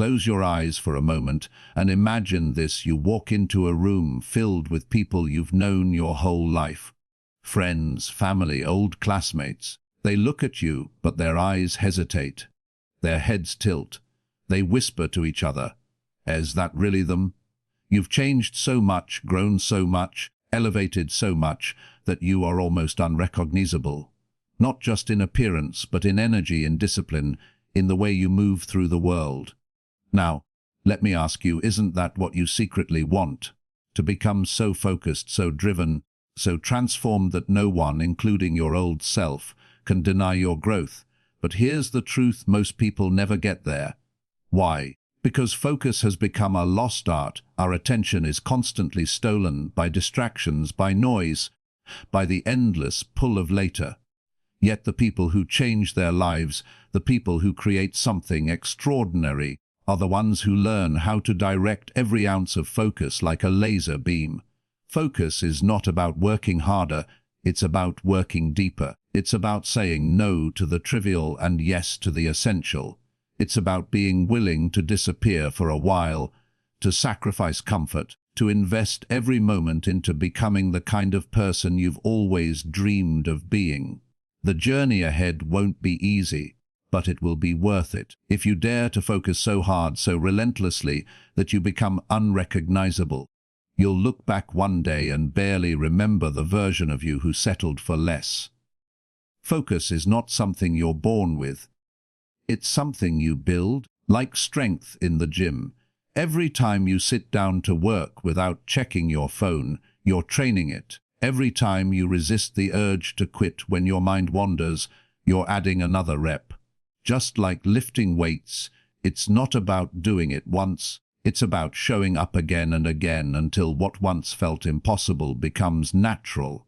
Close your eyes for a moment and imagine this. You walk into a room filled with people you've known your whole life. Friends, family, old classmates. They look at you, but their eyes hesitate. Their heads tilt. They whisper to each other. Is that really them? You've changed so much, grown so much, elevated so much, that you are almost unrecognizable. Not just in appearance, but in energy, in discipline, in the way you move through the world. Now, let me ask you, isn't that what you secretly want? To become so focused, so driven, so transformed that no one, including your old self, can deny your growth. But here's the truth: most people never get there. Why? Because focus has become a lost art. Our attention is constantly stolen by distractions, by noise, by the endless pull of later. Yet the people who change their lives, the people who create something extraordinary, are the ones who learn how to direct every ounce of focus like a laser beam. Focus is not about working harder, it's about working deeper. It's about saying no to the trivial and yes to the essential. It's about being willing to disappear for a while, to sacrifice comfort, to invest every moment into becoming the kind of person you've always dreamed of being. The journey ahead won't be easy, but it will be worth it. If you dare to focus so hard, so relentlessly, that you become unrecognizable, you'll look back one day and barely remember the version of you who settled for less. Focus is not something you're born with. It's something you build, like strength in the gym. Every time you sit down to work without checking your phone, you're training it. Every time you resist the urge to quit when your mind wanders, you're adding another rep. Just like lifting weights, it's not about doing it once, it's about showing up again and again until what once felt impossible becomes natural.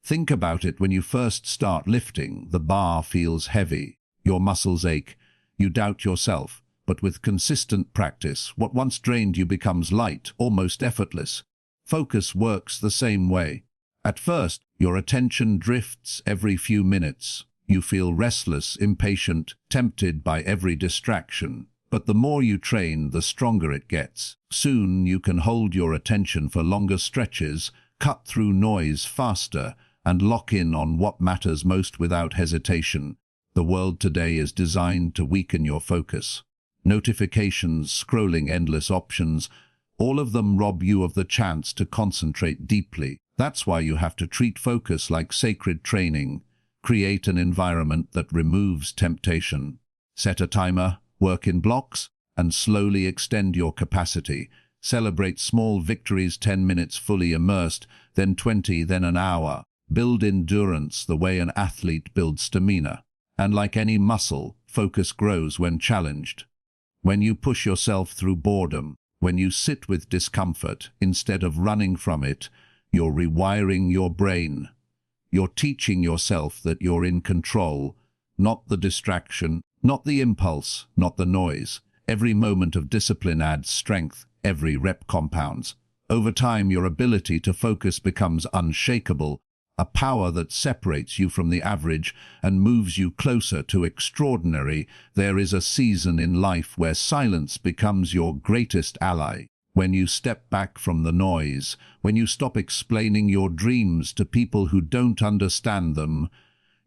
Think about it: when you first start lifting, the bar feels heavy, your muscles ache, you doubt yourself, but with consistent practice, what once drained you becomes light, almost effortless. Focus works the same way. At first, your attention drifts every few minutes. You feel restless, impatient, tempted by every distraction. But the more you train, the stronger it gets. Soon you can hold your attention for longer stretches, cut through noise faster, and lock in on what matters most without hesitation. The world today is designed to weaken your focus. Notifications, scrolling endless options, all of them rob you of the chance to concentrate deeply. That's why you have to treat focus like sacred training. Create an environment that removes temptation. Set a timer, work in blocks, and slowly extend your capacity. Celebrate small victories: 10 minutes fully immersed, then 20, then an hour. Build endurance the way an athlete builds stamina. And like any muscle, focus grows when challenged. When you push yourself through boredom, when you sit with discomfort instead of running from it, you're rewiring your brain. You're teaching yourself that you're in control, not the distraction, not the impulse, not the noise. Every moment of discipline adds strength, every rep compounds. Over time, your ability to focus becomes unshakable, a power that separates you from the average and moves you closer to extraordinary. There is a season in life where silence becomes your greatest ally. When you step back from the noise, when you stop explaining your dreams to people who don't understand them,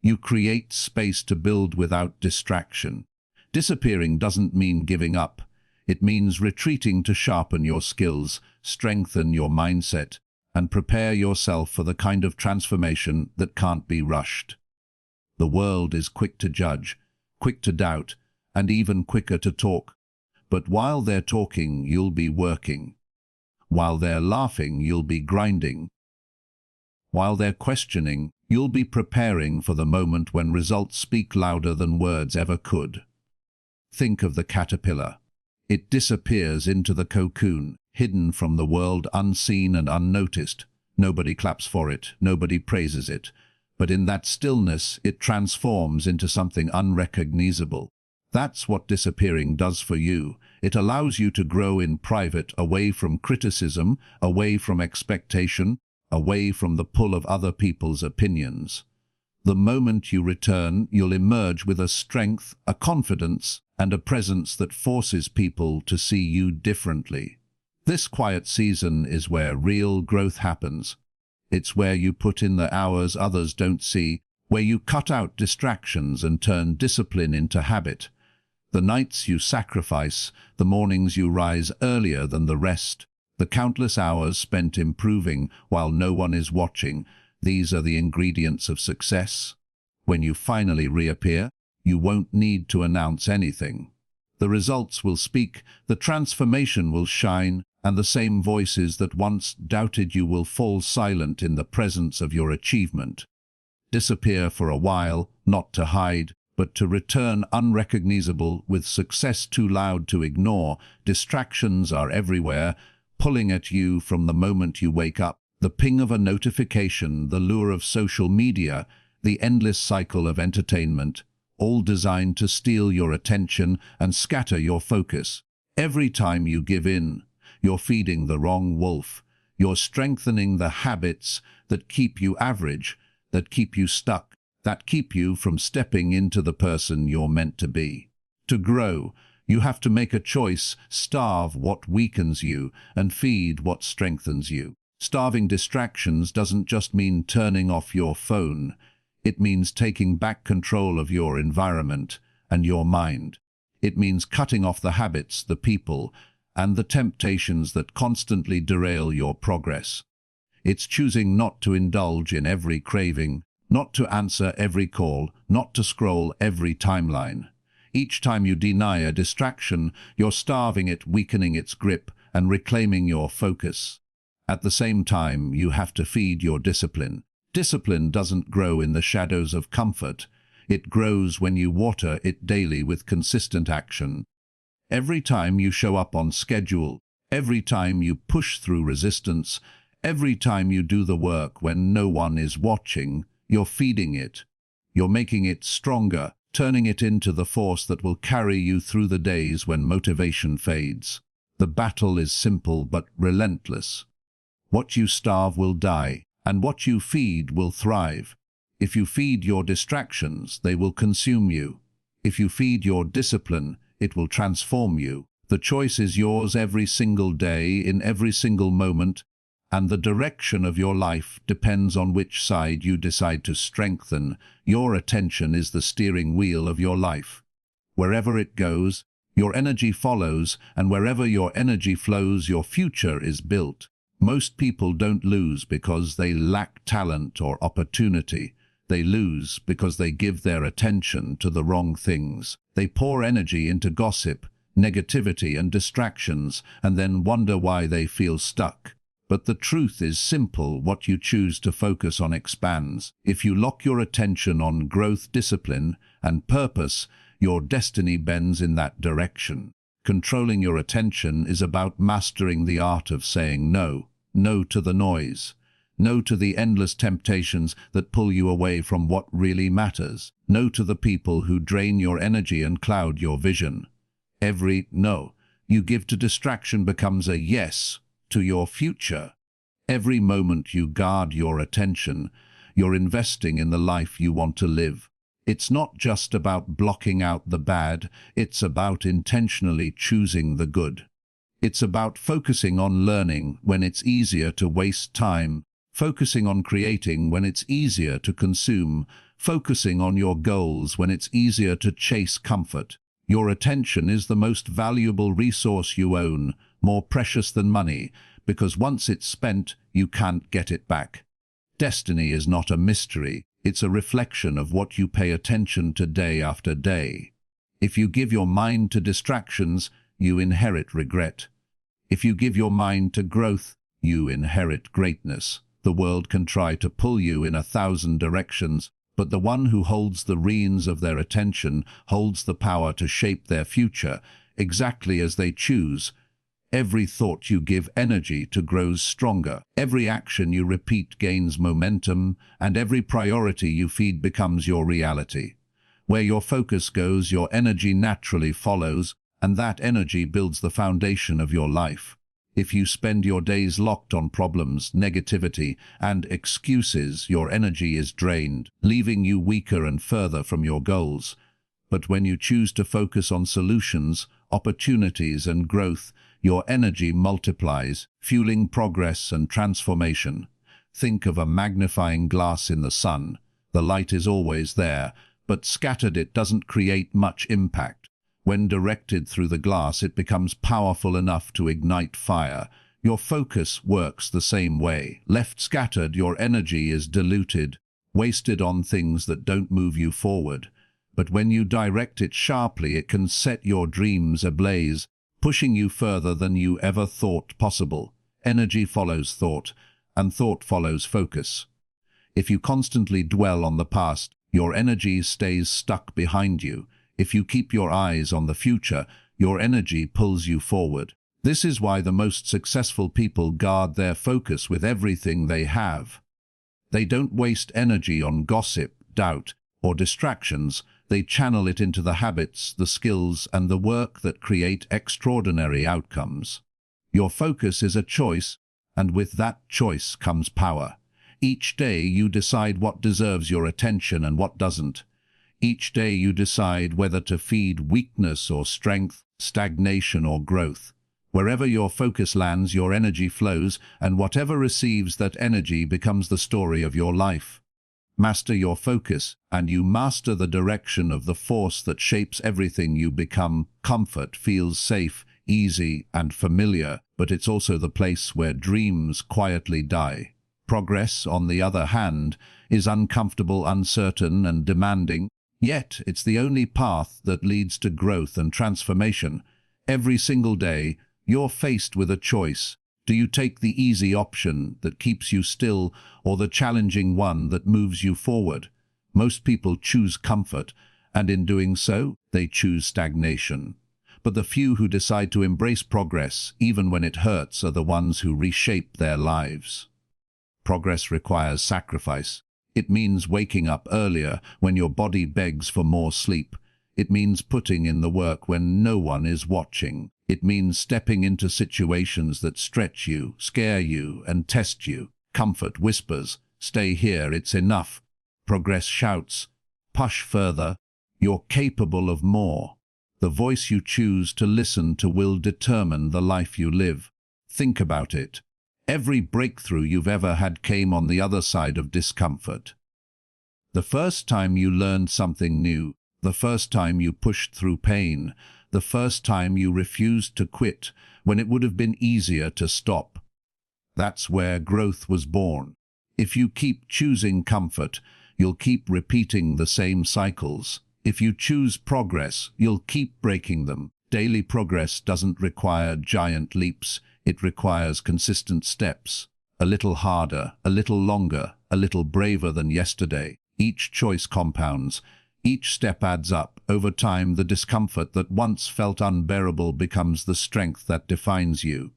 you create space to build without distraction. Disappearing doesn't mean giving up. It means retreating to sharpen your skills, strengthen your mindset, and prepare yourself for the kind of transformation that can't be rushed. The world is quick to judge, quick to doubt, and even quicker to talk. But while they're talking, you'll be working. While they're laughing, you'll be grinding. While they're questioning, you'll be preparing for the moment when results speak louder than words ever could. Think of the caterpillar. It disappears into the cocoon, hidden from the world, unseen and unnoticed. Nobody claps for it, nobody praises it. But in that stillness, it transforms into something unrecognizable. That's what disappearing does for you. It allows you to grow in private, away from criticism, away from expectation, away from the pull of other people's opinions. The moment you return, you'll emerge with a strength, a confidence, and a presence that forces people to see you differently. This quiet season is where real growth happens. It's where you put in the hours others don't see, where you cut out distractions and turn discipline into habit. The nights you sacrifice, the mornings you rise earlier than the rest, the countless hours spent improving while no one is watching, these are the ingredients of success. When you finally reappear, you won't need to announce anything. The results will speak, the transformation will shine, and the same voices that once doubted you will fall silent in the presence of your achievement. Disappear for a while, not to hide, but to return unrecognizable with success too loud to ignore. Distractions are everywhere, pulling at you from the moment you wake up. The ping of a notification, the lure of social media, the endless cycle of entertainment, all designed to steal your attention and scatter your focus. Every time you give in, you're feeding the wrong wolf. You're strengthening the habits that keep you average, that keep you stuck, that keep you from stepping into the person you're meant to be. To grow, you have to make a choice: starve what weakens you and feed what strengthens you. Starving distractions doesn't just mean turning off your phone. It means taking back control of your environment and your mind. It means cutting off the habits, the people, and the temptations that constantly derail your progress. It's choosing not to indulge in every craving, not to answer every call, not to scroll every timeline. Each time you deny a distraction, you're starving it, weakening its grip, and reclaiming your focus. At the same time, you have to feed your discipline. Discipline doesn't grow in the shadows of comfort. It grows when you water it daily with consistent action. Every time you show up on schedule, every time you push through resistance, every time you do the work when no one is watching, you're feeding it. You're making it stronger, turning it into the force that will carry you through the days when motivation fades. The battle is simple but relentless. What you starve will die, and what you feed will thrive. If you feed your distractions, they will consume you. If you feed your discipline, it will transform you. The choice is yours every single day, in every single moment, and the direction of your life depends on which side you decide to strengthen. Your attention is the steering wheel of your life. Wherever it goes, your energy follows, and wherever your energy flows, your future is built. Most people don't lose because they lack talent or opportunity. They lose because they give their attention to the wrong things. They pour energy into gossip, negativity, and distractions, and then wonder why they feel stuck. But the truth is simple: what you choose to focus on expands. If you lock your attention on growth, discipline, and purpose, your destiny bends in that direction. Controlling your attention is about mastering the art of saying no. No to the noise. No to the endless temptations that pull you away from what really matters. No to the people who drain your energy and cloud your vision. Every no you give to distraction becomes a yes to your future. Every moment you guard your attention, you're investing in the life you want to live. It's not just about blocking out the bad, it's about intentionally choosing the good. It's about focusing on learning when it's easier to waste time, focusing on creating when it's easier to consume, focusing on your goals when it's easier to chase comfort. Your attention is the most valuable resource you own, more precious than money, because once it's spent, you can't get it back. Destiny is not a mystery. It's a reflection of what you pay attention to day after day. If you give your mind to distractions, you inherit regret. If you give your mind to growth, you inherit greatness. The world can try to pull you in 1,000 directions, but the one who holds the reins of their attention holds the power to shape their future exactly as they choose. Every thought you give energy to grows stronger. Every action you repeat gains momentum, and every priority you feed becomes your reality. Where your focus goes, your energy naturally follows, and that energy builds the foundation of your life. If you spend your days locked on problems, negativity, and excuses, your energy is drained, leaving you weaker and further from your goals. But when you choose to focus on solutions, opportunities, and growth, your energy multiplies, fueling progress and transformation. Think of a magnifying glass in the sun. The light is always there, but scattered it doesn't create much impact. When directed through the glass, it becomes powerful enough to ignite fire. Your focus works the same way. Left scattered, your energy is diluted, wasted on things that don't move you forward. But when you direct it sharply, it can set your dreams ablaze, pushing you further than you ever thought possible. Energy follows thought, and thought follows focus. If you constantly dwell on the past, your energy stays stuck behind you. If you keep your eyes on the future, your energy pulls you forward. This is why the most successful people guard their focus with everything they have. They don't waste energy on gossip, doubt, or distractions. They channel it into the habits, the skills, and the work that create extraordinary outcomes. Your focus is a choice, and with that choice comes power. Each day you decide what deserves your attention and what doesn't. Each day you decide whether to feed weakness or strength, stagnation or growth. Wherever your focus lands, your energy flows, and whatever receives that energy becomes the story of your life. Master your focus, and you master the direction of the force that shapes everything you become. Comfort feels safe, easy, and familiar, but it's also the place where dreams quietly die. Progress, on the other hand, is uncomfortable, uncertain, and demanding, yet it's the only path that leads to growth and transformation. Every single day, you're faced with a choice. Do you take the easy option that keeps you still, or the challenging one that moves you forward? Most people choose comfort, and in doing so, they choose stagnation. But the few who decide to embrace progress, even when it hurts, are the ones who reshape their lives. Progress requires sacrifice. It means waking up earlier when your body begs for more sleep. It means putting in the work when no one is watching. It means stepping into situations that stretch you, scare you, and test you. Comfort whispers, "Stay here, it's enough." Progress shouts, "Push further. You're capable of more." The voice you choose to listen to will determine the life you live. Think about it. Every breakthrough you've ever had came on the other side of discomfort. The first time you learned something new, the first time you pushed through pain, the first time you refused to quit when it would have been easier to stop. That's where growth was born. If you keep choosing comfort, you'll keep repeating the same cycles. If you choose progress, you'll keep breaking them. Daily progress doesn't require giant leaps. It requires consistent steps. A little harder, a little longer, a little braver than yesterday. Each choice compounds. Each step adds up. Over time, the discomfort that once felt unbearable becomes the strength that defines you.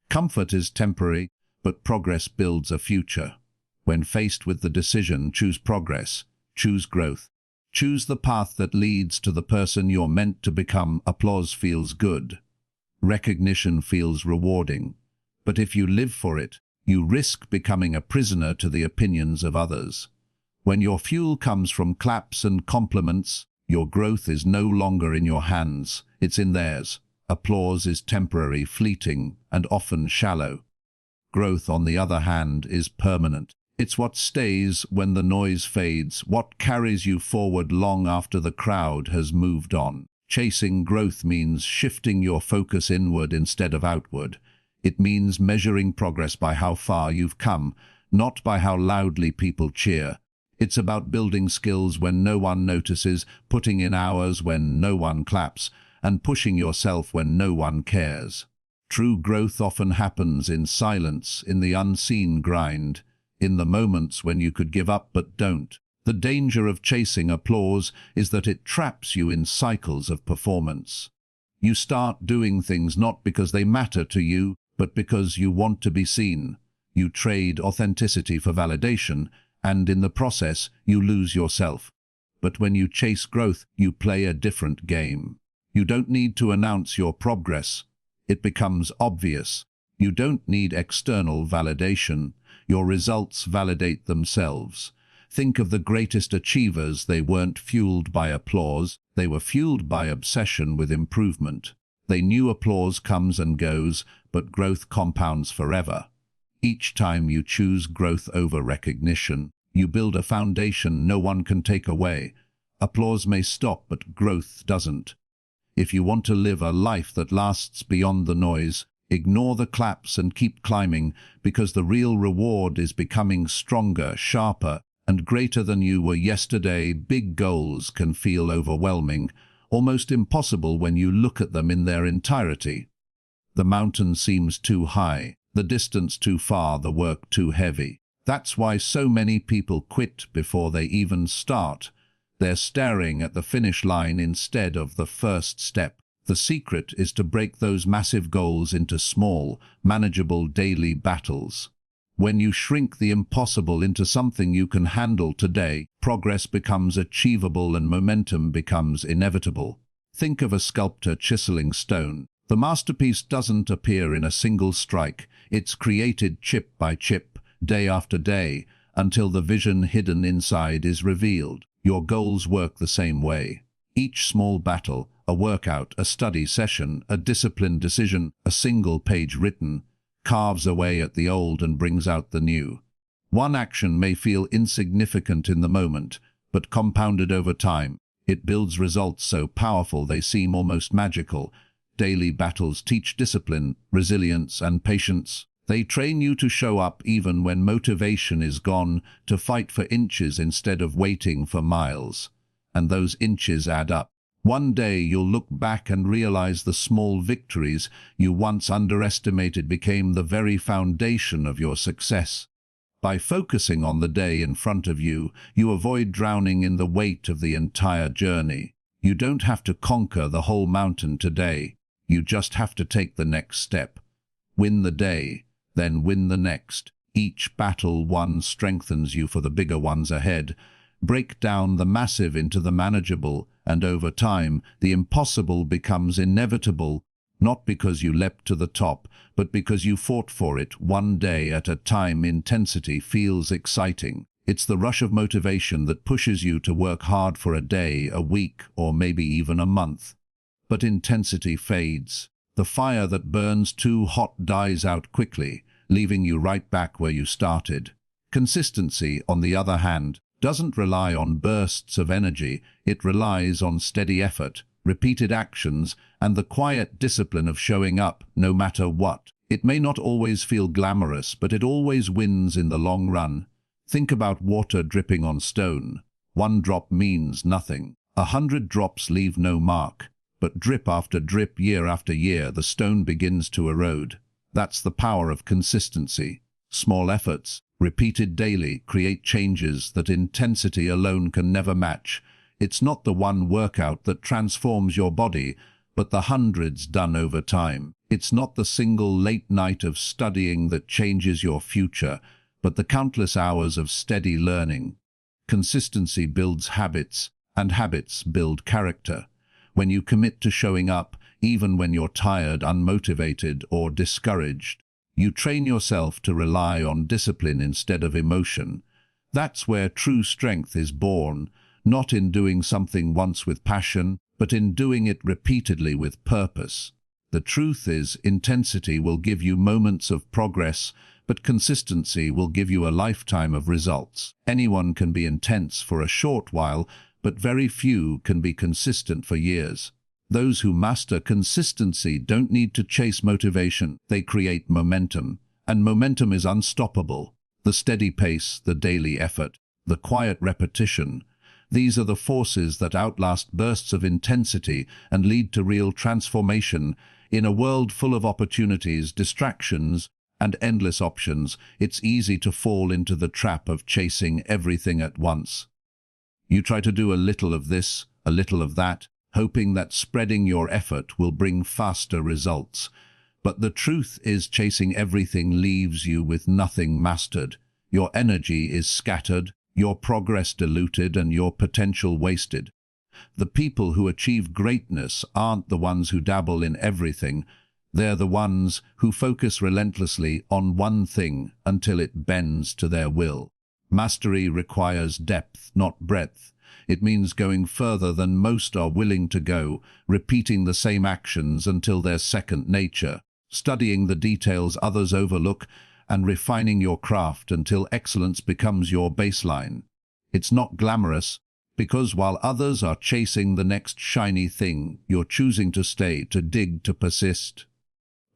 Comfort is temporary, but progress builds a future. When faced with the decision, choose progress, choose growth, choose the path that leads to the person you're meant to become. Applause feels good. Recognition feels rewarding. But if you live for it, you risk becoming a prisoner to the opinions of others. When your fuel comes from claps and compliments, your growth is no longer in your hands, it's in theirs. Applause is temporary, fleeting, and often shallow. Growth, on the other hand, is permanent. It's what stays when the noise fades, what carries you forward long after the crowd has moved on. Chasing growth means shifting your focus inward instead of outward. It means measuring progress by how far you've come, not by how loudly people cheer. It's about building skills when no one notices, putting in hours when no one claps, and pushing yourself when no one cares. True growth often happens in silence, in the unseen grind, in the moments when you could give up but don't. The danger of chasing applause is that it traps you in cycles of performance. You start doing things not because they matter to you, but because you want to be seen. You trade authenticity for validation, and in the process, you lose yourself. But when you chase growth, you play a different game. You don't need to announce your progress. It becomes obvious. You don't need external validation. Your results validate themselves. Think of the greatest achievers. They weren't fueled by applause, they were fueled by obsession with improvement. They knew applause comes and goes, but growth compounds forever. Each time you choose growth over recognition, you build a foundation no one can take away. Applause may stop, but growth doesn't. If you want to live a life that lasts beyond the noise, ignore the claps and keep climbing, because the real reward is becoming stronger, sharper, and greater than you were yesterday. Big goals can feel overwhelming, almost impossible when you look at them in their entirety. The mountain seems too high, the distance too far, the work too heavy. That's why so many people quit before they even start. They're staring at the finish line instead of the first step. The secret is to break those massive goals into small, manageable daily battles. When you shrink the impossible into something you can handle today, progress becomes achievable and momentum becomes inevitable. Think of a sculptor chiseling stone. The masterpiece doesn't appear in a single strike. It's created chip by chip, day after day, until the vision hidden inside is revealed. Your goals work the same way. Each small battle, a workout, a study session, a disciplined decision, a single page written, carves away at the old and brings out the new. One action may feel insignificant in the moment, but compounded over time, it builds results so powerful they seem almost magical. Daily battles teach discipline, resilience, and patience. They train you to show up even when motivation is gone, to fight for inches instead of waiting for miles. And those inches add up. One day you'll look back and realize the small victories you once underestimated became the very foundation of your success. By focusing on the day in front of you, you avoid drowning in the weight of the entire journey. You don't have to conquer the whole mountain today. You just have to take the next step. Win the day, then win the next. Each battle won strengthens you for the bigger ones ahead. Break down the massive into the manageable, and over time, the impossible becomes inevitable, not because you leapt to the top, but because you fought for it one day at a time. Intensity feels exciting. It's the rush of motivation that pushes you to work hard for a day, a week, or maybe even a month. But intensity fades. The fire that burns too hot dies out quickly, leaving you right back where you started. Consistency, on the other hand, doesn't rely on bursts of energy. It relies on steady effort, repeated actions, and the quiet discipline of showing up no matter what. It may not always feel glamorous, but it always wins in the long run. Think about water dripping on stone. One drop means nothing. 100 drops leave no mark. But drip after drip, year after year, the stone begins to erode. That's the power of consistency. Small efforts, repeated daily, create changes that intensity alone can never match. It's not the one workout that transforms your body, but the hundreds done over time. It's not the single late night of studying that changes your future, but the countless hours of steady learning. Consistency builds habits, and habits build character. When you commit to showing up, even when you're tired, unmotivated, or discouraged, you train yourself to rely on discipline instead of emotion. That's where true strength is born, not in doing something once with passion, but in doing it repeatedly with purpose. The truth is, intensity will give you moments of progress, but consistency will give you a lifetime of results. Anyone can be intense for a short while, but very few can be consistent for years. Those who master consistency don't need to chase motivation. They create momentum, and momentum is unstoppable. The steady pace, the daily effort, the quiet repetition, these are the forces that outlast bursts of intensity and lead to real transformation. In a world full of opportunities, distractions, and endless options, it's easy to fall into the trap of chasing everything at once. You try to do a little of this, a little of that, hoping that spreading your effort will bring faster results. But the truth is, chasing everything leaves you with nothing mastered. Your energy is scattered, your progress diluted, and your potential wasted. The people who achieve greatness aren't the ones who dabble in everything. They're the ones who focus relentlessly on one thing until it bends to their will. Mastery requires depth, not breadth. It means going further than most are willing to go, repeating the same actions until they're second nature, studying the details others overlook, and refining your craft until excellence becomes your baseline. It's not glamorous, because while others are chasing the next shiny thing, you're choosing to stay, to dig, to persist.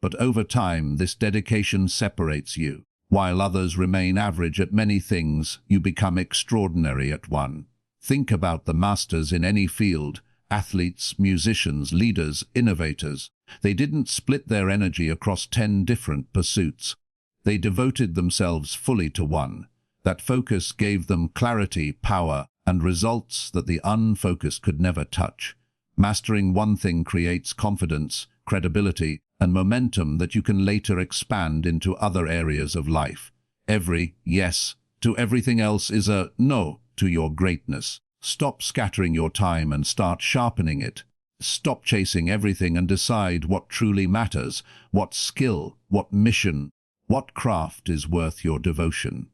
But over time, this dedication separates you. While others remain average at many things, you become extraordinary at one. Think about the masters in any field: athletes, musicians, leaders, innovators. They didn't split their energy across 10 different pursuits. They devoted themselves fully to one. That focus gave them clarity, power, and results that the unfocused could never touch. Mastering one thing creates confidence, credibility, and momentum that you can later expand into other areas of life. Every yes to everything else is a no to your greatness. Stop scattering your time and start sharpening it. Stop chasing everything and decide what truly matters, what skill, what mission, what craft is worth your devotion.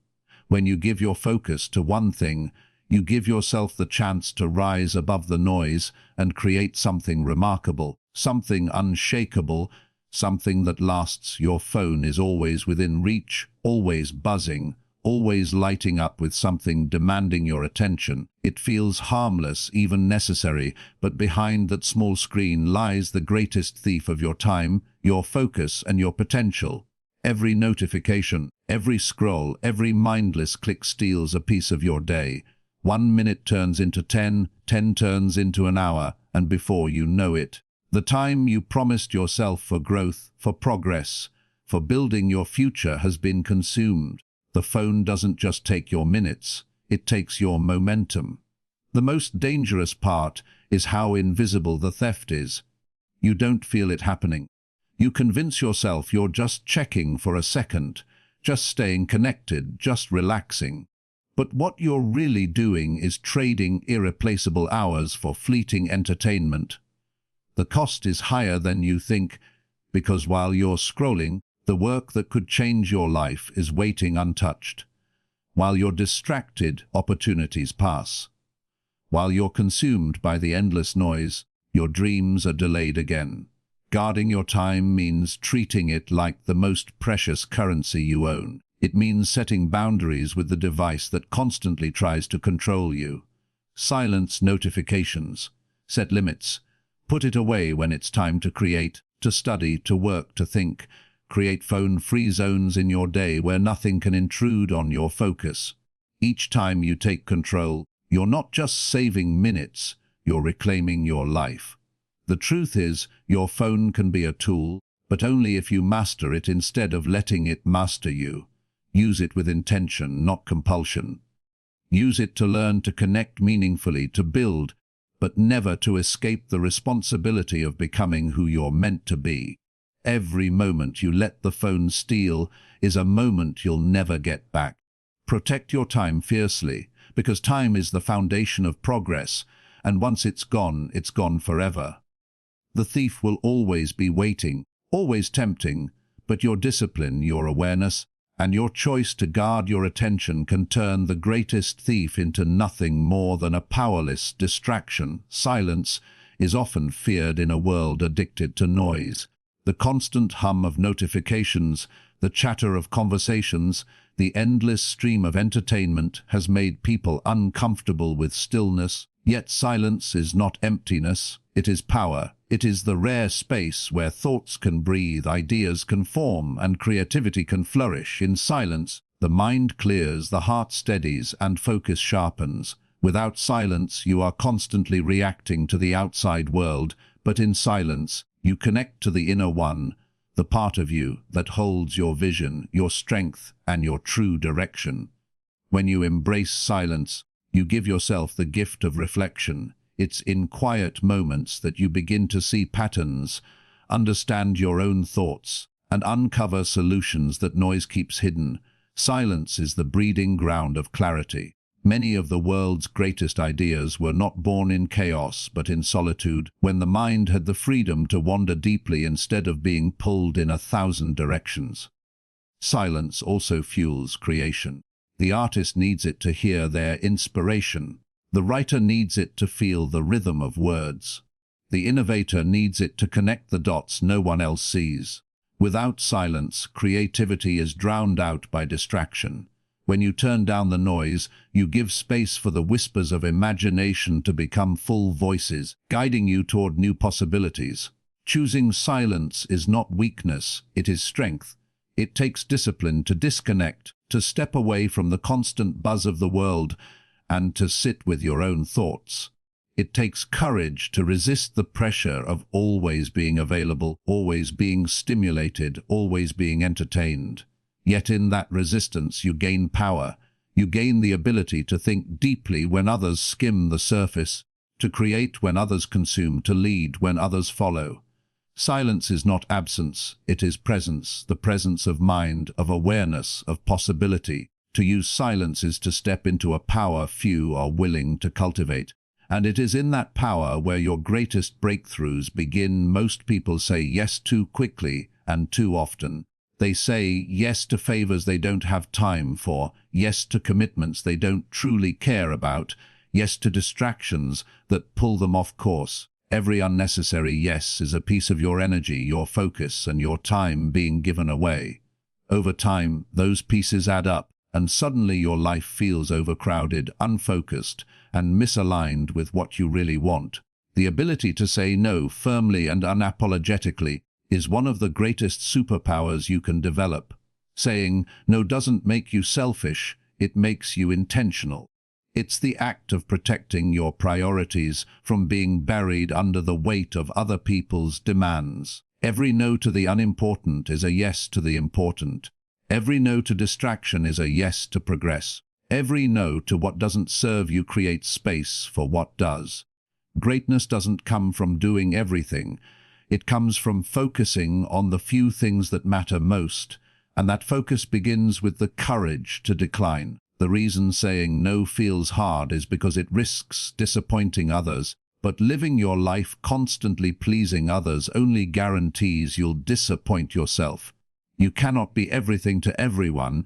When you give your focus to one thing, you give yourself the chance to rise above the noise and create something remarkable, something unshakable, something that lasts. Your phone is always within reach, always buzzing, always lighting up with something demanding your attention. It feels harmless, even necessary, but behind that small screen lies the greatest thief of your time, your focus, and your potential. Every notification, every scroll, every mindless click steals a piece of your day. 1 minute turns into 10, 10 turns into an hour, and before you know it, the time you promised yourself for growth, for progress, for building your future has been consumed. The phone doesn't just take your minutes, it takes your momentum. The most dangerous part is how invisible the theft is. You don't feel it happening. You convince yourself you're just checking for a second, just staying connected, just relaxing. But what you're really doing is trading irreplaceable hours for fleeting entertainment. The cost is higher than you think, because while you're scrolling, the work that could change your life is waiting untouched. While you're distracted, opportunities pass. While you're consumed by the endless noise, your dreams are delayed again. Guarding your time means treating it like the most precious currency you own. It means setting boundaries with the device that constantly tries to control you. Silence notifications. Set limits. Put it away when it's time to create, to study, to work, to think. Create phone-free zones in your day where nothing can intrude on your focus. Each time you take control, you're not just saving minutes, you're reclaiming your life. The truth is, your phone can be a tool, but only if you master it instead of letting it master you. Use it with intention, not compulsion. Use it to learn to connect meaningfully, to build, but never to escape the responsibility of becoming who you're meant to be. Every moment you let the phone steal is a moment you'll never get back. Protect your time fiercely, because time is the foundation of progress, and once it's gone forever. The thief will always be waiting, always tempting, but your discipline, your awareness, and your choice to guard your attention can turn the greatest thief into nothing more than a powerless distraction. Silence is often feared in a world addicted to noise. The constant hum of notifications, the chatter of conversations, the endless stream of entertainment has made people uncomfortable with stillness. Yet silence is not emptiness, it is power. It is the rare space where thoughts can breathe, ideas can form, and creativity can flourish. In silence, the mind clears, the heart steadies, and focus sharpens. Without silence, you are constantly reacting to the outside world, but in silence, you connect to the inner one, the part of you that holds your vision, your strength, and your true direction. When you embrace silence, you give yourself the gift of reflection. It's in quiet moments that you begin to see patterns, understand your own thoughts, and uncover solutions that noise keeps hidden. Silence is the breeding ground of clarity. Many of the world's greatest ideas were not born in chaos, but in solitude, when the mind had the freedom to wander deeply instead of being pulled in 1,000 directions. Silence also fuels creation. The artist needs it to hear their inspiration. The writer needs it to feel the rhythm of words. The innovator needs it to connect the dots no one else sees. Without silence, creativity is drowned out by distraction. When you turn down the noise, you give space for the whispers of imagination to become full voices, guiding you toward new possibilities. Choosing silence is not weakness, it is strength. It takes discipline to disconnect, to step away from the constant buzz of the world, and to sit with your own thoughts. It takes courage to resist the pressure of always being available, always being stimulated, always being entertained. Yet in that resistance you gain power. You gain the ability to think deeply when others skim the surface, to create when others consume, to lead when others follow. Silence is not absence, it is presence, the presence of mind, of awareness, of possibility. To use silence is to step into a power few are willing to cultivate. And it is in that power where your greatest breakthroughs begin. Most people say yes too quickly and too often. They say yes to favors they don't have time for, yes to commitments they don't truly care about, yes to distractions that pull them off course. Every unnecessary yes is a piece of your energy, your focus, and your time being given away. Over time, those pieces add up, and suddenly your life feels overcrowded, unfocused, and misaligned with what you really want. The ability to say no firmly and unapologetically is one of the greatest superpowers you can develop. Saying no doesn't make you selfish, it makes you intentional. It's the act of protecting your priorities from being buried under the weight of other people's demands. Every no to the unimportant is a yes to the important. Every no to distraction is a yes to progress. Every no to what doesn't serve you creates space for what does. Greatness doesn't come from doing everything. It comes from focusing on the few things that matter most, and that focus begins with the courage to decline. The reason saying no feels hard is because it risks disappointing others, but living your life constantly pleasing others only guarantees you'll disappoint yourself. You cannot be everything to everyone,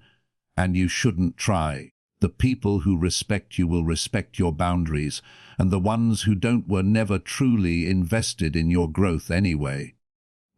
and you shouldn't try. The people who respect you will respect your boundaries, and the ones who don't were never truly invested in your growth anyway.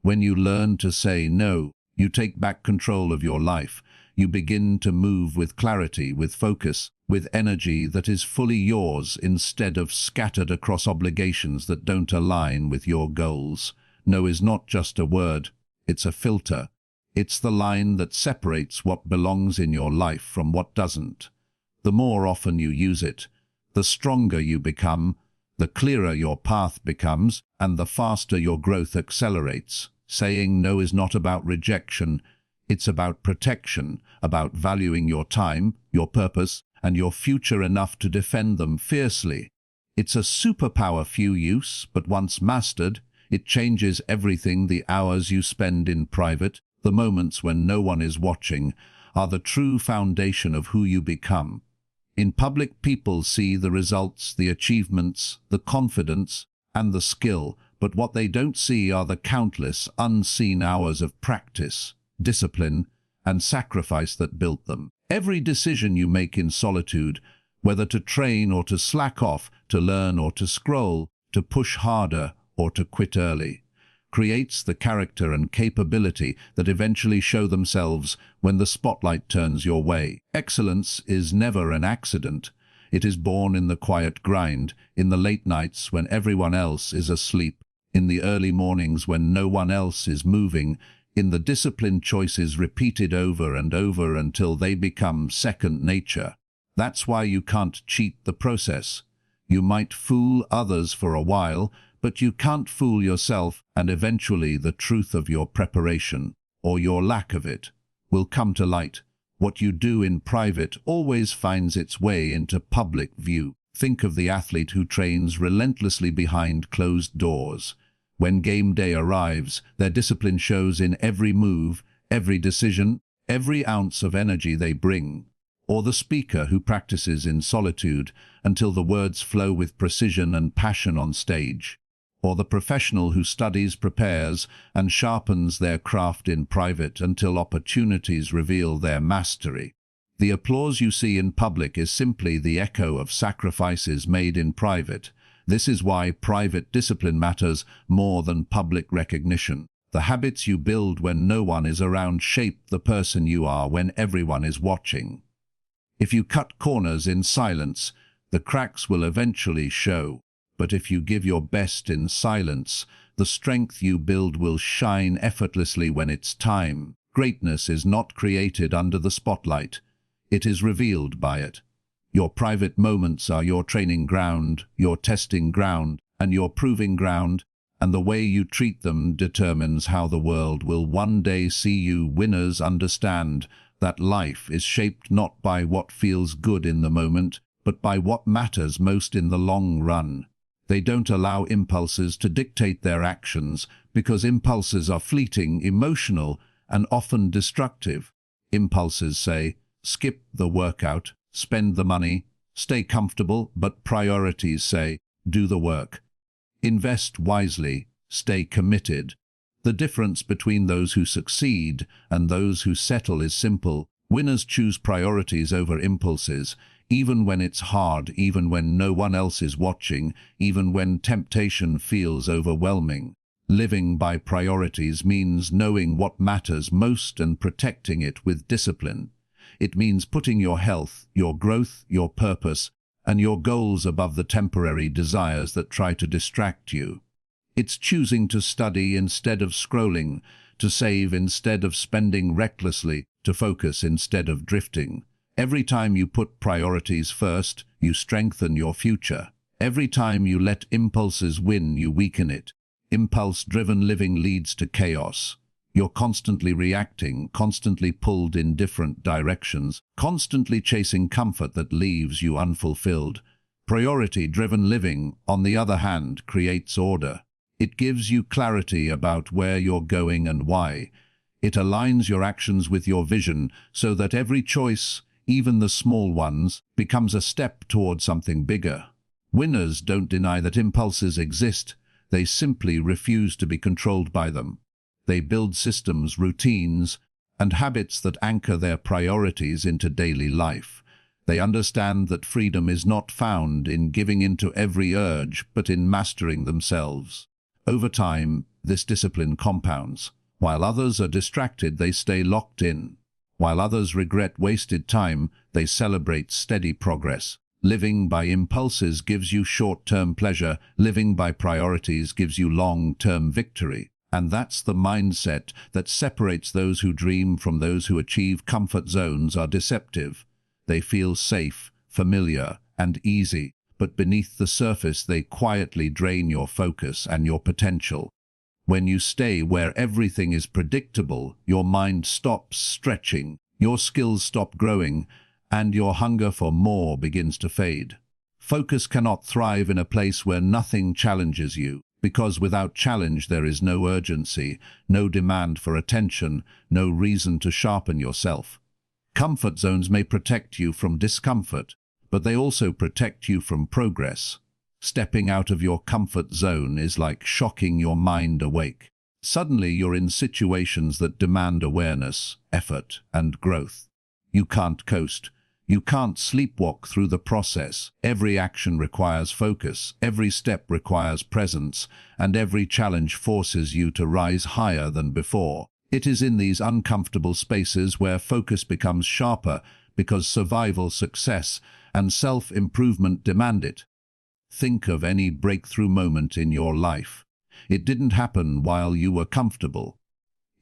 When you learn to say no, you take back control of your life. You begin to move with clarity, with focus, with energy that is fully yours instead of scattered across obligations that don't align with your goals. No is not just a word, it's a filter. It's the line that separates what belongs in your life from what doesn't. The more often you use it, the stronger you become, the clearer your path becomes, and the faster your growth accelerates. Saying no is not about rejection, it's about protection, about valuing your time, your purpose, and your future enough to defend them fiercely. It's a superpower few use, but once mastered, it changes everything. The hours you spend in private, the moments when no one is watching, are the true foundation of who you become. In public, people see the results, the achievements, the confidence, and the skill, but what they don't see are the countless, unseen hours of practice, discipline, and sacrifice that built them. Every decision you make in solitude, whether to train or to slack off, to learn or to scroll, to push harder or to quit early, creates the character and capability that eventually show themselves when the spotlight turns your way. Excellence is never an accident. It is born in the quiet grind, in the late nights when everyone else is asleep, in the early mornings when no one else is moving, in the disciplined choices repeated over and over until they become second nature. That's why you can't cheat the process. You might fool others for a while, but you can't fool yourself, and eventually the truth of your preparation, or your lack of it, will come to light. What you do in private always finds its way into public view. Think of the athlete who trains relentlessly behind closed doors. When game day arrives, their discipline shows in every move, every decision, every ounce of energy they bring. Or the speaker who practices in solitude until the words flow with precision and passion on stage. Or the professional who studies, prepares, and sharpens their craft in private until opportunities reveal their mastery. The applause you see in public is simply the echo of sacrifices made in private. This is why private discipline matters more than public recognition. The habits you build when no one is around shape the person you are when everyone is watching. If you cut corners in silence, the cracks will eventually show. But if you give your best in silence, the strength you build will shine effortlessly when it's time. Greatness is not created under the spotlight. It is revealed by it. Your private moments are your training ground, your testing ground, and your proving ground, and the way you treat them determines how the world will one day see you. Winners understand that life is shaped not by what feels good in the moment, but by what matters most in the long run. They don't allow impulses to dictate their actions, because impulses are fleeting, emotional, and often destructive. Impulses say, skip the workout, spend the money, stay comfortable, but priorities say, do the work. Invest wisely, stay committed. The difference between those who succeed and those who settle is simple. Winners choose priorities over impulses, even when it's hard, even when no one else is watching, even when temptation feels overwhelming. Living by priorities means knowing what matters most and protecting it with discipline. It means putting your health, your growth, your purpose, and your goals above the temporary desires that try to distract you. It's choosing to study instead of scrolling, to save instead of spending recklessly, to focus instead of drifting. Every time you put priorities first, you strengthen your future. Every time you let impulses win, you weaken it. Impulse-driven living leads to chaos. You're constantly reacting, constantly pulled in different directions, constantly chasing comfort that leaves you unfulfilled. Priority-driven living, on the other hand, creates order. It gives you clarity about where you're going and why. It aligns your actions with your vision so that every choice, even the small ones, becomes a step toward something bigger. Winners don't deny that impulses exist. They simply refuse to be controlled by them. They build systems, routines, and habits that anchor their priorities into daily life. They understand that freedom is not found in giving in to every urge, but in mastering themselves. Over time, this discipline compounds. While others are distracted, they stay locked in. While others regret wasted time, they celebrate steady progress. Living by impulses gives you short-term pleasure. Living by priorities gives you long-term victory. And that's the mindset that separates those who dream from those who achieve. Comfort zones are deceptive. They feel safe, familiar, and easy, but beneath the surface they quietly drain your focus and your potential. When you stay where everything is predictable, your mind stops stretching, your skills stop growing, and your hunger for more begins to fade. Focus cannot thrive in a place where nothing challenges you. Because without challenge there is no urgency, no demand for attention, no reason to sharpen yourself. Comfort zones may protect you from discomfort, but they also protect you from progress. Stepping out of your comfort zone is like shocking your mind awake. Suddenly you're in situations that demand awareness, effort, and growth. You can't coast. You can't sleepwalk through the process. Every action requires focus, every step requires presence, and every challenge forces you to rise higher than before. It is in these uncomfortable spaces where focus becomes sharper because survival, success, and self-improvement demand it. Think of any breakthrough moment in your life. It didn't happen while you were comfortable.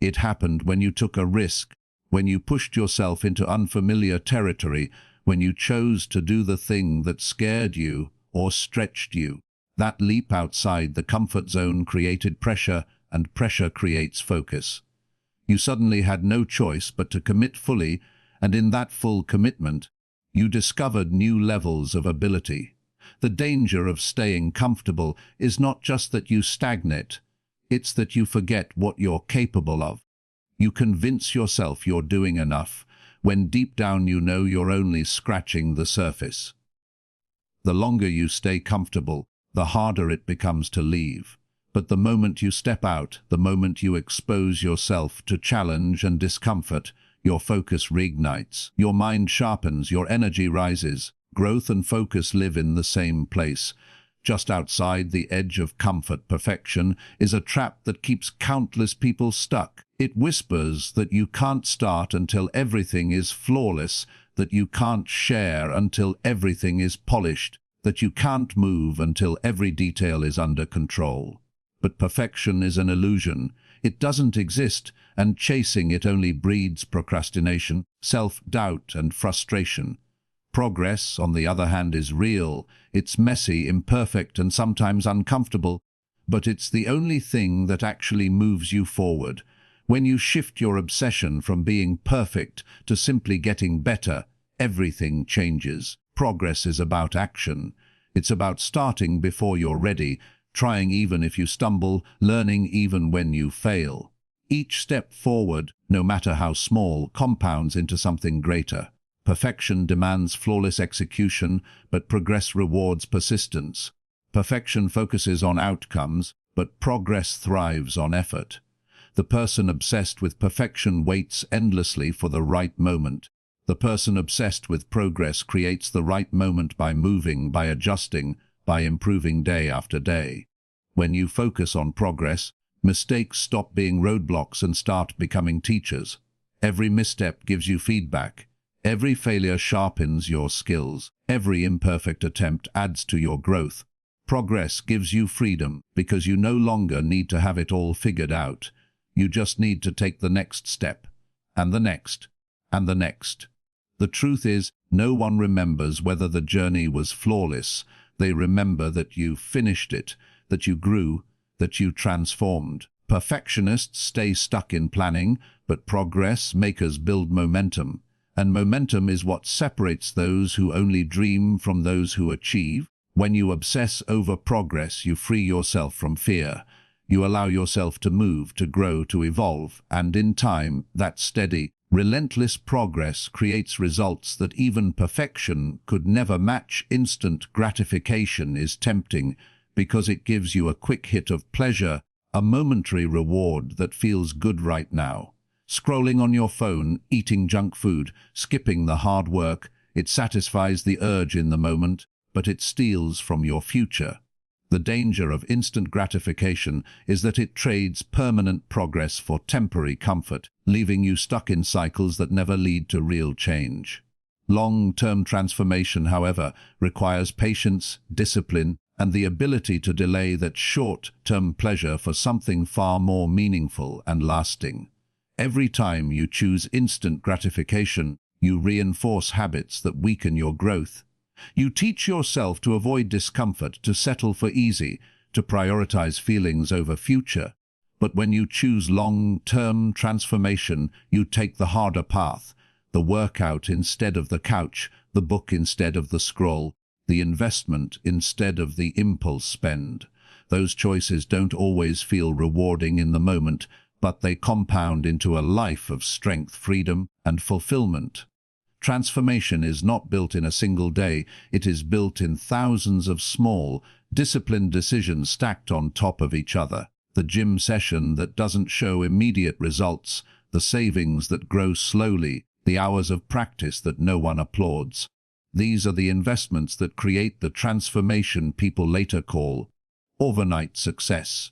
It happened when you took a risk, when you pushed yourself into unfamiliar territory, when you chose to do the thing that scared you or stretched you. That leap outside the comfort zone created pressure, and pressure creates focus. You suddenly had no choice but to commit fully, and in that full commitment, you discovered new levels of ability. The danger of staying comfortable is not just that you stagnate, it's that you forget what you're capable of. You convince yourself you're doing enough, when deep down you know you're only scratching the surface. The longer you stay comfortable, the harder it becomes to leave. But the moment you step out, the moment you expose yourself to challenge and discomfort, Your focus reignites, your mind sharpens, your energy rises. Growth and focus live in the same place. Just outside the edge of comfort, perfection is a trap that keeps countless people stuck. It whispers that you can't start until everything is flawless, that you can't share until everything is polished, that you can't move until every detail is under control. But perfection is an illusion. It doesn't exist, and chasing it only breeds procrastination, self-doubt, and frustration. Progress, on the other hand, is real. It's messy, imperfect, and sometimes uncomfortable, but it's the only thing that actually moves you forward. When you shift your obsession from being perfect to simply getting better, everything changes. Progress is about action. It's about starting before you're ready, trying even if you stumble, learning even when you fail. Each step forward, no matter how small, compounds into something greater. Perfection demands flawless execution, but progress rewards persistence. Perfection focuses on outcomes, but progress thrives on effort. The person obsessed with perfection waits endlessly for the right moment. The person obsessed with progress creates the right moment by moving, by adjusting, by improving day after day. When you focus on progress, mistakes stop being roadblocks and start becoming teachers. Every misstep gives you feedback. Every failure sharpens your skills. Every imperfect attempt adds to your growth. Progress gives you freedom because you no longer need to have it all figured out. You just need to take the next step, and the next, and the next. The truth is, no one remembers whether the journey was flawless. They remember that you finished it, that you grew, that you transformed. Perfectionists stay stuck in planning, but progress makers build momentum. And momentum is what separates those who only dream from those who achieve. When you obsess over progress, you free yourself from fear. You allow yourself to move, to grow, to evolve, and in time, that steady, relentless progress creates results that even perfection could never match. Instant gratification is tempting because it gives you a quick hit of pleasure, a momentary reward that feels good right now. Scrolling on your phone, eating junk food, skipping the hard work, it satisfies the urge in the moment, but it steals from your future. The danger of instant gratification is that it trades permanent progress for temporary comfort, leaving you stuck in cycles that never lead to real change. Long-term transformation, however, requires patience, discipline, and the ability to delay that short-term pleasure for something far more meaningful and lasting. Every time you choose instant gratification, you reinforce habits that weaken your growth. You teach yourself to avoid discomfort, to settle for easy, to prioritize feelings over future. But when you choose long-term transformation, you take the harder path, the workout instead of the couch, the book instead of the scroll, the investment instead of the impulse spend. Those choices don't always feel rewarding in the moment, but they compound into a life of strength, freedom, and fulfillment. Transformation is not built in a single day. It is built in thousands of small, disciplined decisions stacked on top of each other. The gym session that doesn't show immediate results, the savings that grow slowly, the hours of practice that no one applauds. These are the investments that create the transformation people later call overnight success.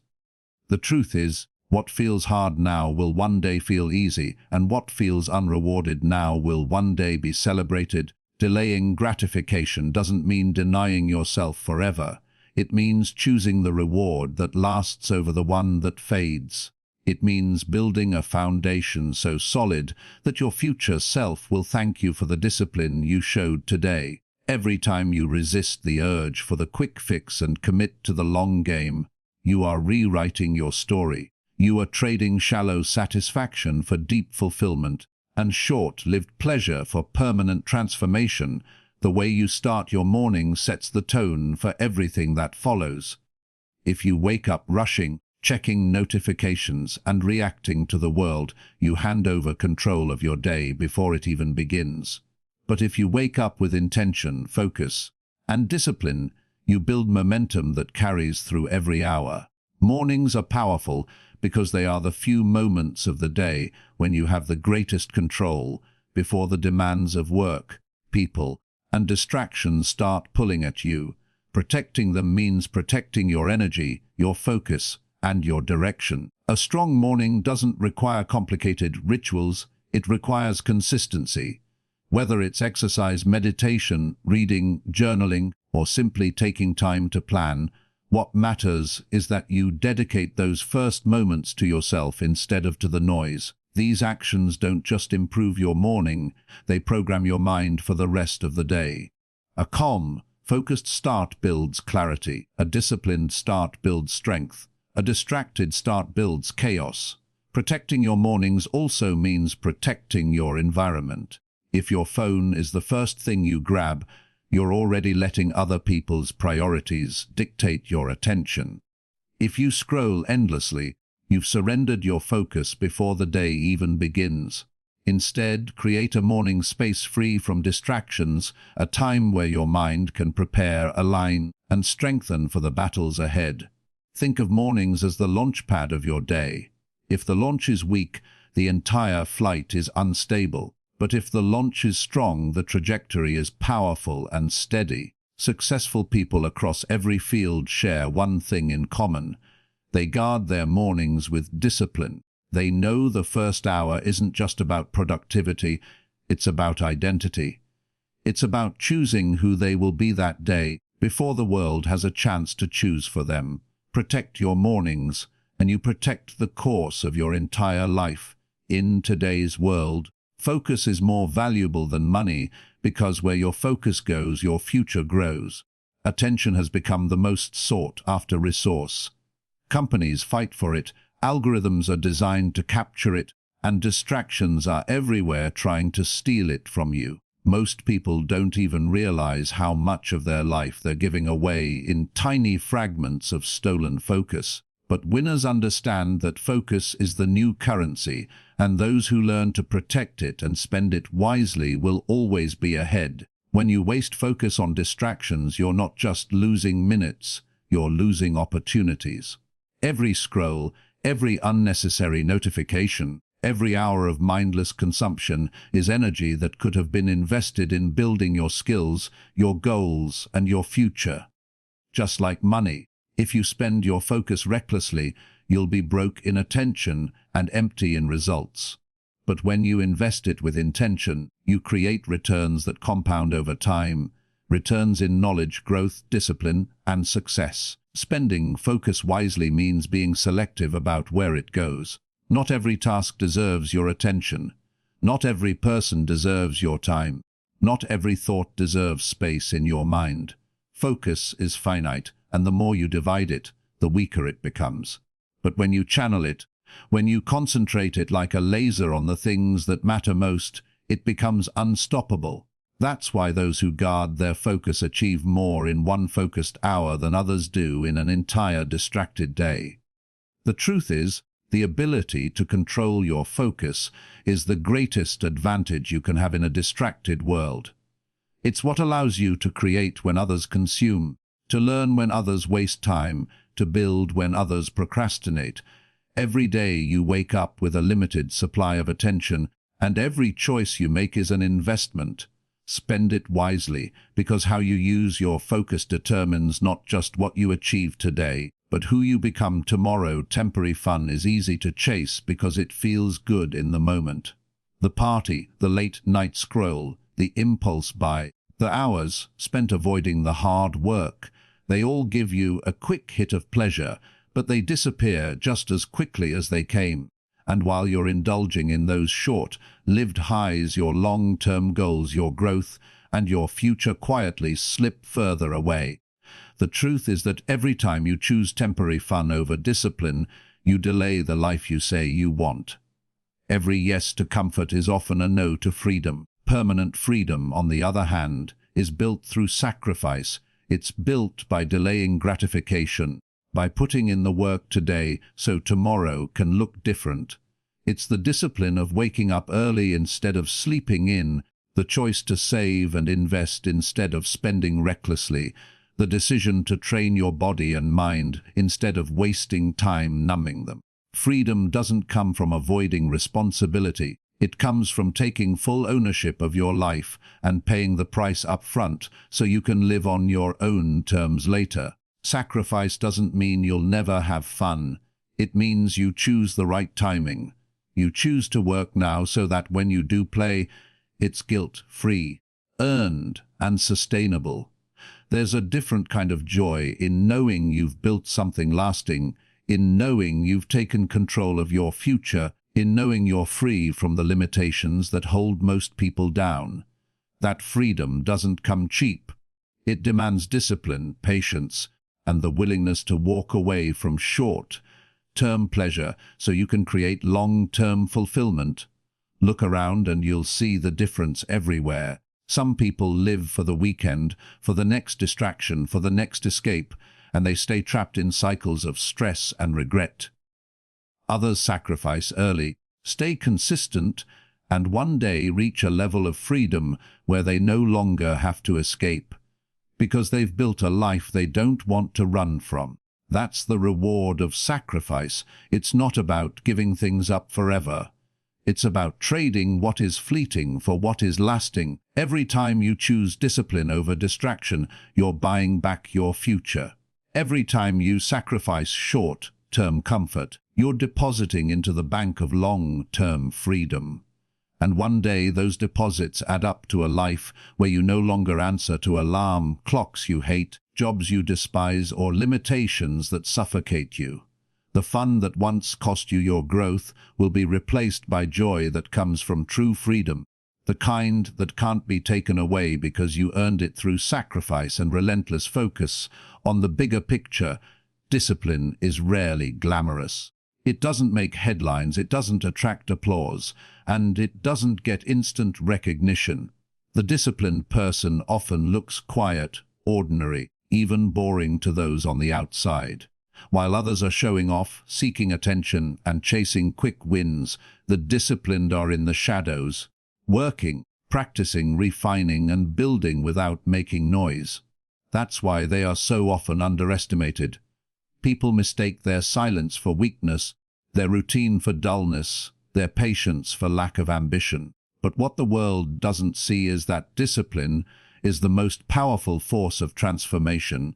The truth is, what feels hard now will one day feel easy, and what feels unrewarded now will one day be celebrated. Delaying gratification doesn't mean denying yourself forever. It means choosing the reward that lasts over the one that fades. It means building a foundation so solid that your future self will thank you for the discipline you showed today. Every time you resist the urge for the quick fix and commit to the long game, you are rewriting your story. You are trading shallow satisfaction for deep fulfillment and short-lived pleasure for permanent transformation. The way you start your morning sets the tone for everything that follows. If you wake up rushing, checking notifications, and reacting to the world, you hand over control of your day before it even begins. But if you wake up with intention, focus, and discipline, you build momentum that carries through every hour. Mornings are powerful because they are the few moments of the day when you have the greatest control before the demands of work, people, and distractions start pulling at you. Protecting them means protecting your energy, your focus, and your direction. A strong morning doesn't require complicated rituals, it requires consistency. Whether it's exercise, meditation, reading, journaling, or simply taking time to plan, what matters is that you dedicate those first moments to yourself instead of to the noise. These actions don't just improve your morning, they program your mind for the rest of the day. A calm, focused start builds clarity. A disciplined start builds strength. A distracted start builds chaos. Protecting your mornings also means protecting your environment. If your phone is the first thing you grab, you're already letting other people's priorities dictate your attention. If you scroll endlessly, you've surrendered your focus before the day even begins. Instead, create a morning space free from distractions, a time where your mind can prepare, align, and strengthen for the battles ahead. Think of mornings as the launchpad of your day. If the launch is weak, the entire flight is unstable. But if the launch is strong, the trajectory is powerful and steady. Successful people across every field share one thing in common. They guard their mornings with discipline. They know the first hour isn't just about productivity, it's about identity. It's about choosing who they will be that day before the world has a chance to choose for them. Protect your mornings, and you protect the course of your entire life. In today's world, focus is more valuable than money because where your focus goes, your future grows. Attention has become the most sought-after resource. Companies fight for it, algorithms are designed to capture it, and distractions are everywhere trying to steal it from you. Most people don't even realize how much of their life they're giving away in tiny fragments of stolen focus. But winners understand that focus is the new currency, and those who learn to protect it and spend it wisely will always be ahead. When you waste focus on distractions, you're not just losing minutes, you're losing opportunities. Every scroll, every unnecessary notification, every hour of mindless consumption is energy that could have been invested in building your skills, your goals, and your future. Just like money, if you spend your focus recklessly, you'll be broke in attention and empty in results. But when you invest it with intention, you create returns that compound over time, returns in knowledge, growth, discipline, and success. Spending focus wisely means being selective about where it goes. Not every task deserves your attention. Not every person deserves your time. Not every thought deserves space in your mind. Focus is finite, and the more you divide it, the weaker it becomes. But when you channel it, when you concentrate it like a laser on the things that matter most, it becomes unstoppable. That's why those who guard their focus achieve more in one focused hour than others do in an entire distracted day. The truth is, the ability to control your focus is the greatest advantage you can have in a distracted world. It's what allows you to create when others consume, to learn when others waste time, to build when others procrastinate. Every day you wake up with a limited supply of attention, and every choice you make is an investment. Spend it wisely, because how you use your focus determines not just what you achieve today, but who you become tomorrow. Temporary fun is easy to chase because it feels good in the moment. The party, the late-night scroll, the impulse buy, the hours spent avoiding the hard work, they all give you a quick hit of pleasure, but they disappear just as quickly as they came. And while you're indulging in those short-lived highs, your long-term goals, your growth, and your future quietly slip further away. The truth is that every time you choose temporary fun over discipline, you delay the life you say you want. Every yes to comfort is often a no to freedom. Permanent freedom, on the other hand, is built through sacrifice. It's built by delaying gratification, by putting in the work today so tomorrow can look different. It's the discipline of waking up early instead of sleeping in, the choice to save and invest instead of spending recklessly, the decision to train your body and mind instead of wasting time numbing them. Freedom doesn't come from avoiding responsibility. It comes from taking full ownership of your life and paying the price up front so you can live on your own terms later. Sacrifice doesn't mean you'll never have fun. It means you choose the right timing. You choose to work now so that when you do play, it's guilt-free, earned, and sustainable. There's a different kind of joy in knowing you've built something lasting, in knowing you've taken control of your future, in knowing you're free from the limitations that hold most people down. That freedom doesn't come cheap. It demands discipline, patience, and the willingness to walk away from short-term pleasure so you can create long-term fulfillment. Look around and you'll see the difference everywhere. Some people live for the weekend, for the next distraction, for the next escape, and they stay trapped in cycles of stress and regret. Others sacrifice early, stay consistent, and one day reach a level of freedom where they no longer have to escape, because they've built a life they don't want to run from. That's the reward of sacrifice. It's not about giving things up forever. It's about trading what is fleeting for what is lasting. Every time you choose discipline over distraction, you're buying back your future. Every time you sacrifice short-term comfort, you're depositing into the bank of long-term freedom. And one day those deposits add up to a life where you no longer answer to alarm clocks you hate, jobs you despise, or limitations that suffocate you. The fun that once cost you your growth will be replaced by joy that comes from true freedom, the kind that can't be taken away because you earned it through sacrifice and relentless focus on the bigger picture. Discipline is rarely glamorous. It doesn't make headlines, it doesn't attract applause, and it doesn't get instant recognition. The disciplined person often looks quiet, ordinary, even boring to those on the outside. While others are showing off, seeking attention, and chasing quick wins, the disciplined are in the shadows, working, practicing, refining, and building without making noise. That's why they are so often underestimated. People mistake their silence for weakness, their routine for dullness, their patience for lack of ambition. But what the world doesn't see is that discipline is the most powerful force of transformation,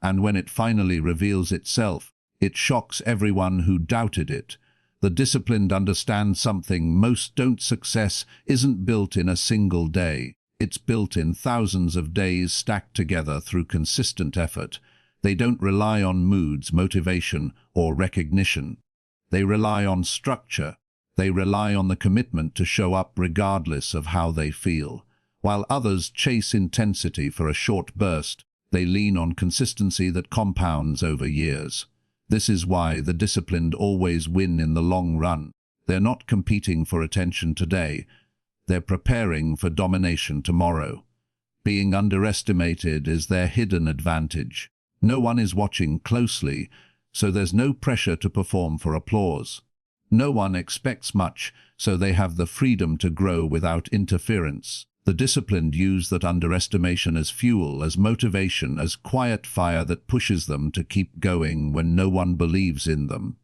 and when it finally reveals itself, it shocks everyone who doubted it. The disciplined understand something most don't. Success isn't built in a single day. It's built in thousands of days stacked together through consistent effort. They don't rely on moods, motivation, or recognition. They rely on structure. They rely on the commitment to show up regardless of how they feel. While others chase intensity for a short burst, they lean on consistency that compounds over years. This is why the disciplined always win in the long run. They're not competing for attention today. They're preparing for domination tomorrow. Being underestimated is their hidden advantage. No one is watching closely, so there's no pressure to perform for applause. No one expects much, so they have the freedom to grow without interference. The disciplined use that underestimation as fuel, as motivation, as quiet fire that pushes them to keep going when no one believes in them.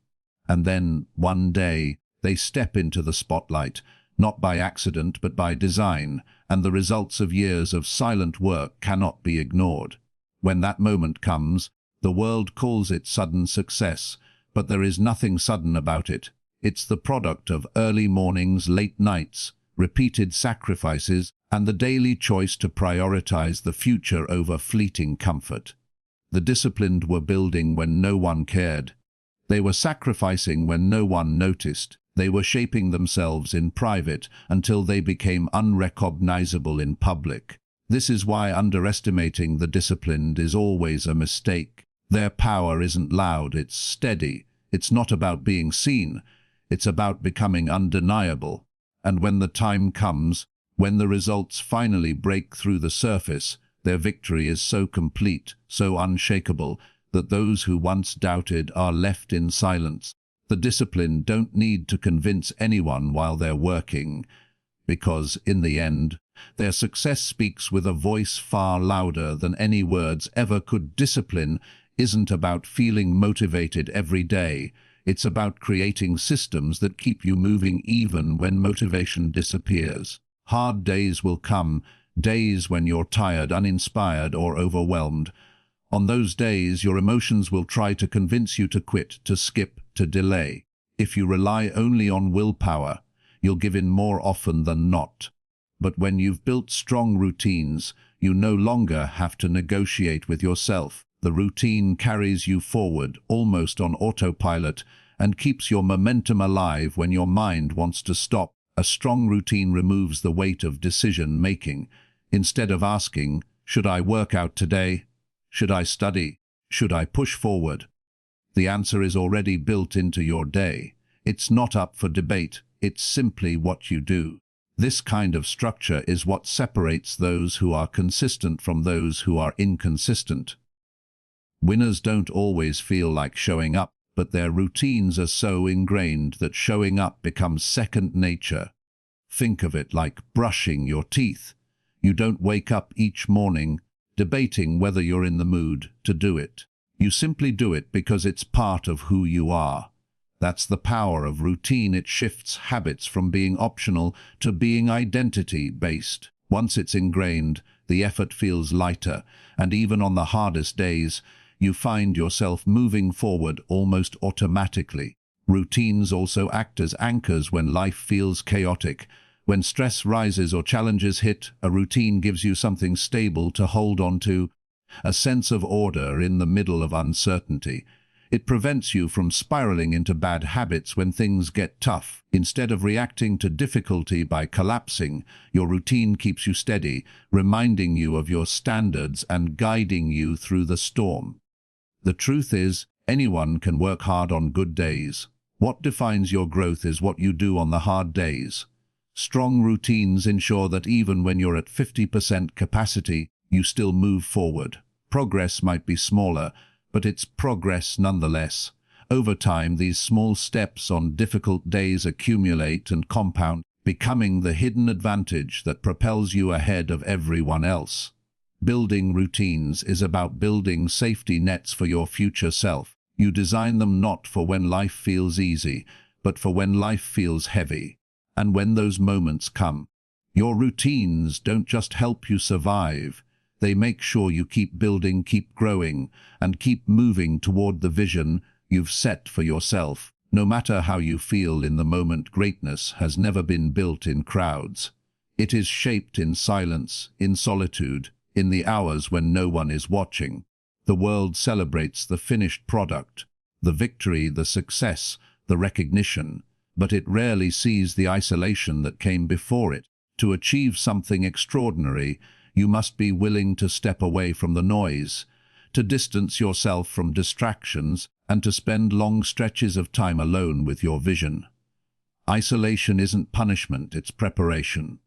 And then, one day, they step into the spotlight, not by accident but by design, and the results of years of silent work cannot be ignored. When that moment comes, the world calls it sudden success, but there is nothing sudden about it. It's the product of early mornings, late nights, repeated sacrifices, and the daily choice to prioritize the future over fleeting comfort. The disciplined were building when no one cared. They were sacrificing when no one noticed. They were shaping themselves in private until they became unrecognizable in public. This is why underestimating the disciplined is always a mistake. Their power isn't loud, it's steady. It's not about being seen. It's about becoming undeniable. And when the time comes, when the results finally break through the surface, their victory is so complete, so unshakable, that those who once doubted are left in silence. The disciplined don't need to convince anyone while they're working, because, in the end, their success speaks with a voice far louder than any words ever could. Discipline isn't about feeling motivated every day. It's about creating systems that keep you moving even when motivation disappears. Hard days will come, days when you're tired, uninspired, or overwhelmed. On those days, your emotions will try to convince you to quit, to skip, to delay. If you rely only on willpower, you'll give in more often than not. But when you've built strong routines, you no longer have to negotiate with yourself. The routine carries you forward, almost on autopilot, and keeps your momentum alive when your mind wants to stop. A strong routine removes the weight of decision-making. Instead of asking, should I work out today? Should I study? Should I push forward? The answer is already built into your day. It's not up for debate. It's simply what you do. This kind of structure is what separates those who are consistent from those who are inconsistent. Winners don't always feel like showing up, but their routines are so ingrained that showing up becomes second nature. Think of it like brushing your teeth. You don't wake up each morning debating whether you're in the mood to do it. You simply do it because it's part of who you are. That's the power of routine. It shifts habits from being optional to being identity-based. Once it's ingrained, the effort feels lighter, and even on the hardest days, you find yourself moving forward almost automatically. Routines also act as anchors when life feels chaotic. When stress rises or challenges hit, a routine gives you something stable to hold on to, a sense of order in the middle of uncertainty. It prevents you from spiraling into bad habits when things get tough. Instead of reacting to difficulty by collapsing, your routine keeps you steady, reminding you of your standards and guiding you through the storm. The truth is, anyone can work hard on good days. What defines your growth is what you do on the hard days. Strong routines ensure that even when you're at 50% capacity, you still move forward. Progress might be smaller, but it's progress nonetheless. Over time, these small steps on difficult days accumulate and compound, becoming the hidden advantage that propels you ahead of everyone else. Building routines is about building safety nets for your future self. You design them not for when life feels easy, but for when life feels heavy. And when those moments come, your routines don't just help you survive. They make sure you keep building, keep growing, and keep moving toward the vision you've set for yourself. No matter how you feel in the moment, greatness has never been built in crowds. It is shaped in silence, in solitude, in the hours when no one is watching. The world celebrates the finished product, the victory, the success, the recognition, but it rarely sees the isolation that came before it. To achieve something extraordinary, you must be willing to step away from the noise, to distance yourself from distractions, and to spend long stretches of time alone with your vision. Isolation isn't punishment, it's preparation.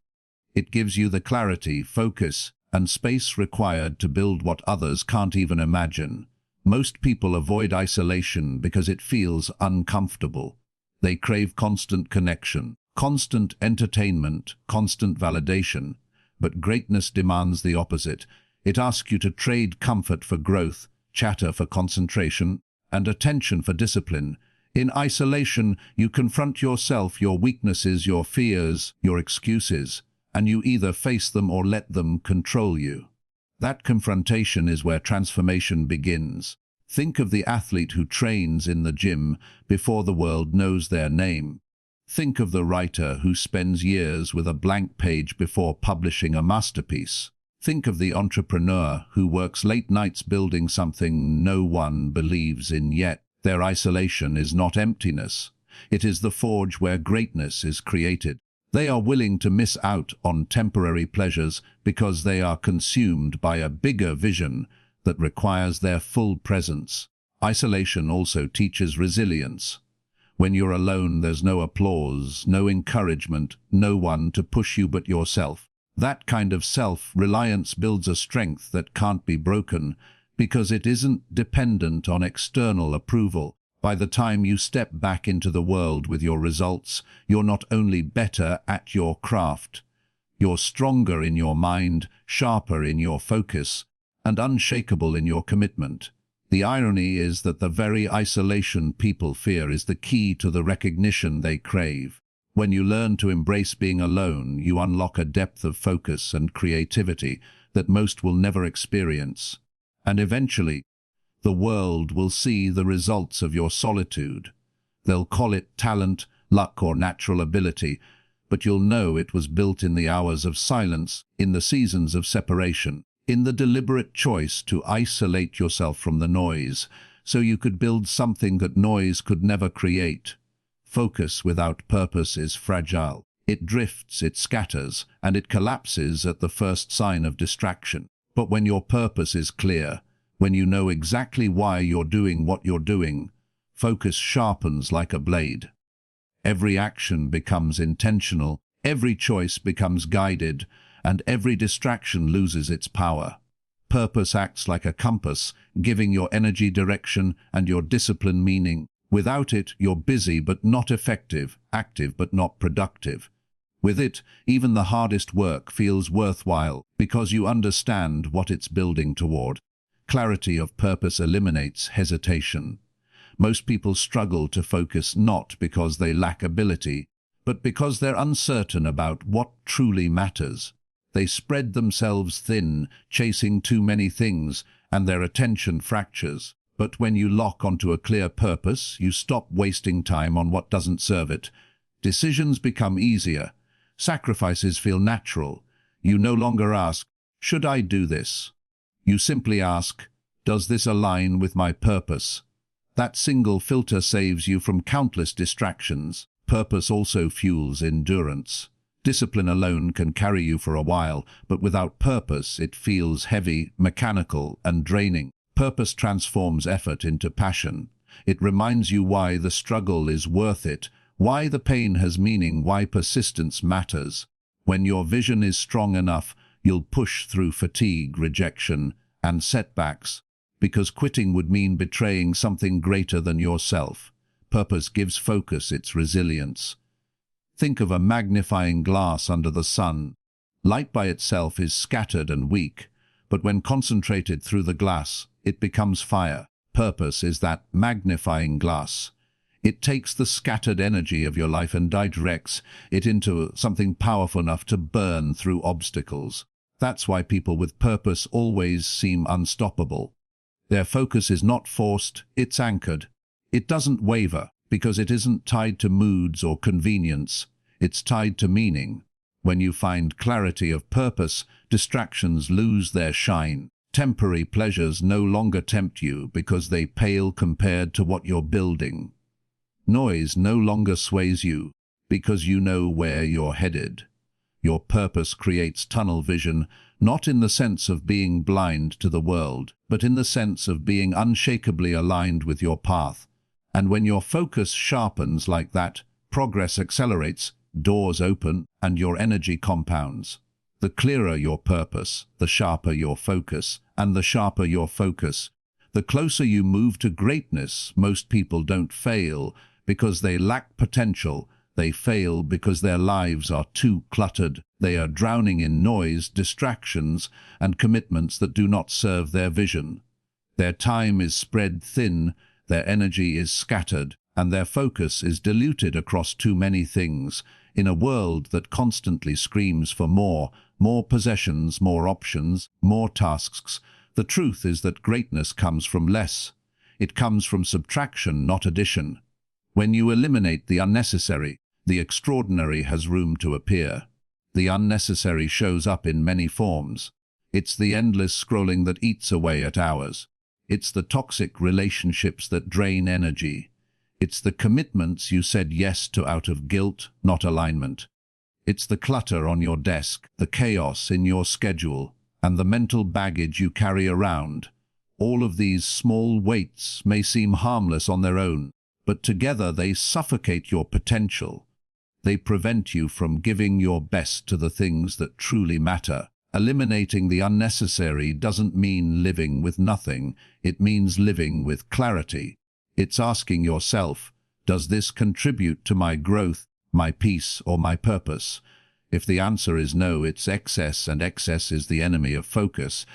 It gives you the clarity, focus, and space required to build what others can't even imagine. Most people avoid isolation because it feels uncomfortable. They crave constant connection, constant entertainment, constant validation. But greatness demands the opposite. It asks you to trade comfort for growth, chatter for concentration, and attention for discipline. In isolation, you confront yourself, your weaknesses, your fears, your excuses, and you either face them or let them control you. That confrontation is where transformation begins. Think of the athlete who trains in the gym before the world knows their name. Think of the writer who spends years with a blank page before publishing a masterpiece. Think of the entrepreneur who works late nights building something no one believes in yet. Their isolation is not emptiness. It is the forge where greatness is created. They are willing to miss out on temporary pleasures because they are consumed by a bigger vision that requires their full presence. Isolation also teaches resilience. When you're alone, there's no applause, no encouragement, no one to push you but yourself. That kind of self-reliance builds a strength that can't be broken because it isn't dependent on external approval. By the time you step back into the world with your results, you're not only better at your craft, you're stronger in your mind, sharper in your focus, and unshakable in your commitment. The irony is that the very isolation people fear is the key to the recognition they crave. When you learn to embrace being alone, you unlock a depth of focus and creativity that most will never experience. And eventually, the world will see the results of your solitude. They'll call it talent, luck, or natural ability, but you'll know it was built in the hours of silence, in the seasons of separation, in the deliberate choice to isolate yourself from the noise, so you could build something that noise could never create. Focus without purpose is fragile. It drifts, it scatters, and it collapses at the first sign of distraction. But when your purpose is clear, when you know exactly why you're doing what you're doing, focus sharpens like a blade. Every action becomes intentional, every choice becomes guided, and every distraction loses its power. Purpose acts like a compass, giving your energy direction and your discipline meaning. Without it, you're busy but not effective, active but not productive. With it, even the hardest work feels worthwhile because you understand what it's building toward. Clarity of purpose eliminates hesitation. Most people struggle to focus not because they lack ability, but because they're uncertain about what truly matters. They spread themselves thin, chasing too many things, and their attention fractures. But when you lock onto a clear purpose, you stop wasting time on what doesn't serve it. Decisions become easier. Sacrifices feel natural. You no longer ask, "Should I do this?" You simply ask, "Does this align with my purpose?" That single filter saves you from countless distractions. Purpose also fuels endurance. Discipline alone can carry you for a while, but without purpose it feels heavy, mechanical, and draining. Purpose transforms effort into passion. It reminds you why the struggle is worth it, why the pain has meaning, why persistence matters. When your vision is strong enough, you'll push through fatigue, rejection, and setbacks, because quitting would mean betraying something greater than yourself. Purpose gives focus its resilience. Think of a magnifying glass under the sun. Light by itself is scattered and weak, but when concentrated through the glass, it becomes fire. Purpose is that magnifying glass. It takes the scattered energy of your life and directs it into something powerful enough to burn through obstacles. That's why people with purpose always seem unstoppable. Their focus is not forced, it's anchored. It doesn't waver because it isn't tied to moods or convenience. It's tied to meaning. When you find clarity of purpose, distractions lose their shine. Temporary pleasures no longer tempt you because they pale compared to what you're building. Noise no longer sways you because you know where you're headed. Your purpose creates tunnel vision, not in the sense of being blind to the world, but in the sense of being unshakably aligned with your path. And when your focus sharpens like that, progress accelerates, doors open, and your energy compounds. The clearer your purpose, the sharper your focus, and the sharper your focus, the closer you move to greatness. Most people don't fail because they lack potential. They fail because their lives are too cluttered. They are drowning in noise, distractions, and commitments that do not serve their vision. Their time is spread thin, their energy is scattered, and their focus is diluted across too many things. In a world that constantly screams for more possessions, more options, more tasks, the truth is that greatness comes from less. It comes from subtraction, not addition. When you eliminate the unnecessary, the extraordinary has room to appear. The unnecessary shows up in many forms. It's the endless scrolling that eats away at hours. It's the toxic relationships that drain energy. It's the commitments you said yes to out of guilt, not alignment. It's the clutter on your desk, the chaos in your schedule, and the mental baggage you carry around. All of these small weights may seem harmless on their own, but together they suffocate your potential. They prevent you from giving your best to the things that truly matter. Eliminating the unnecessary doesn't mean living with nothing. It means living with clarity. It's asking yourself, does this contribute to my growth, my peace, or my purpose? If the answer is no, it's excess, and excess is the enemy of focus.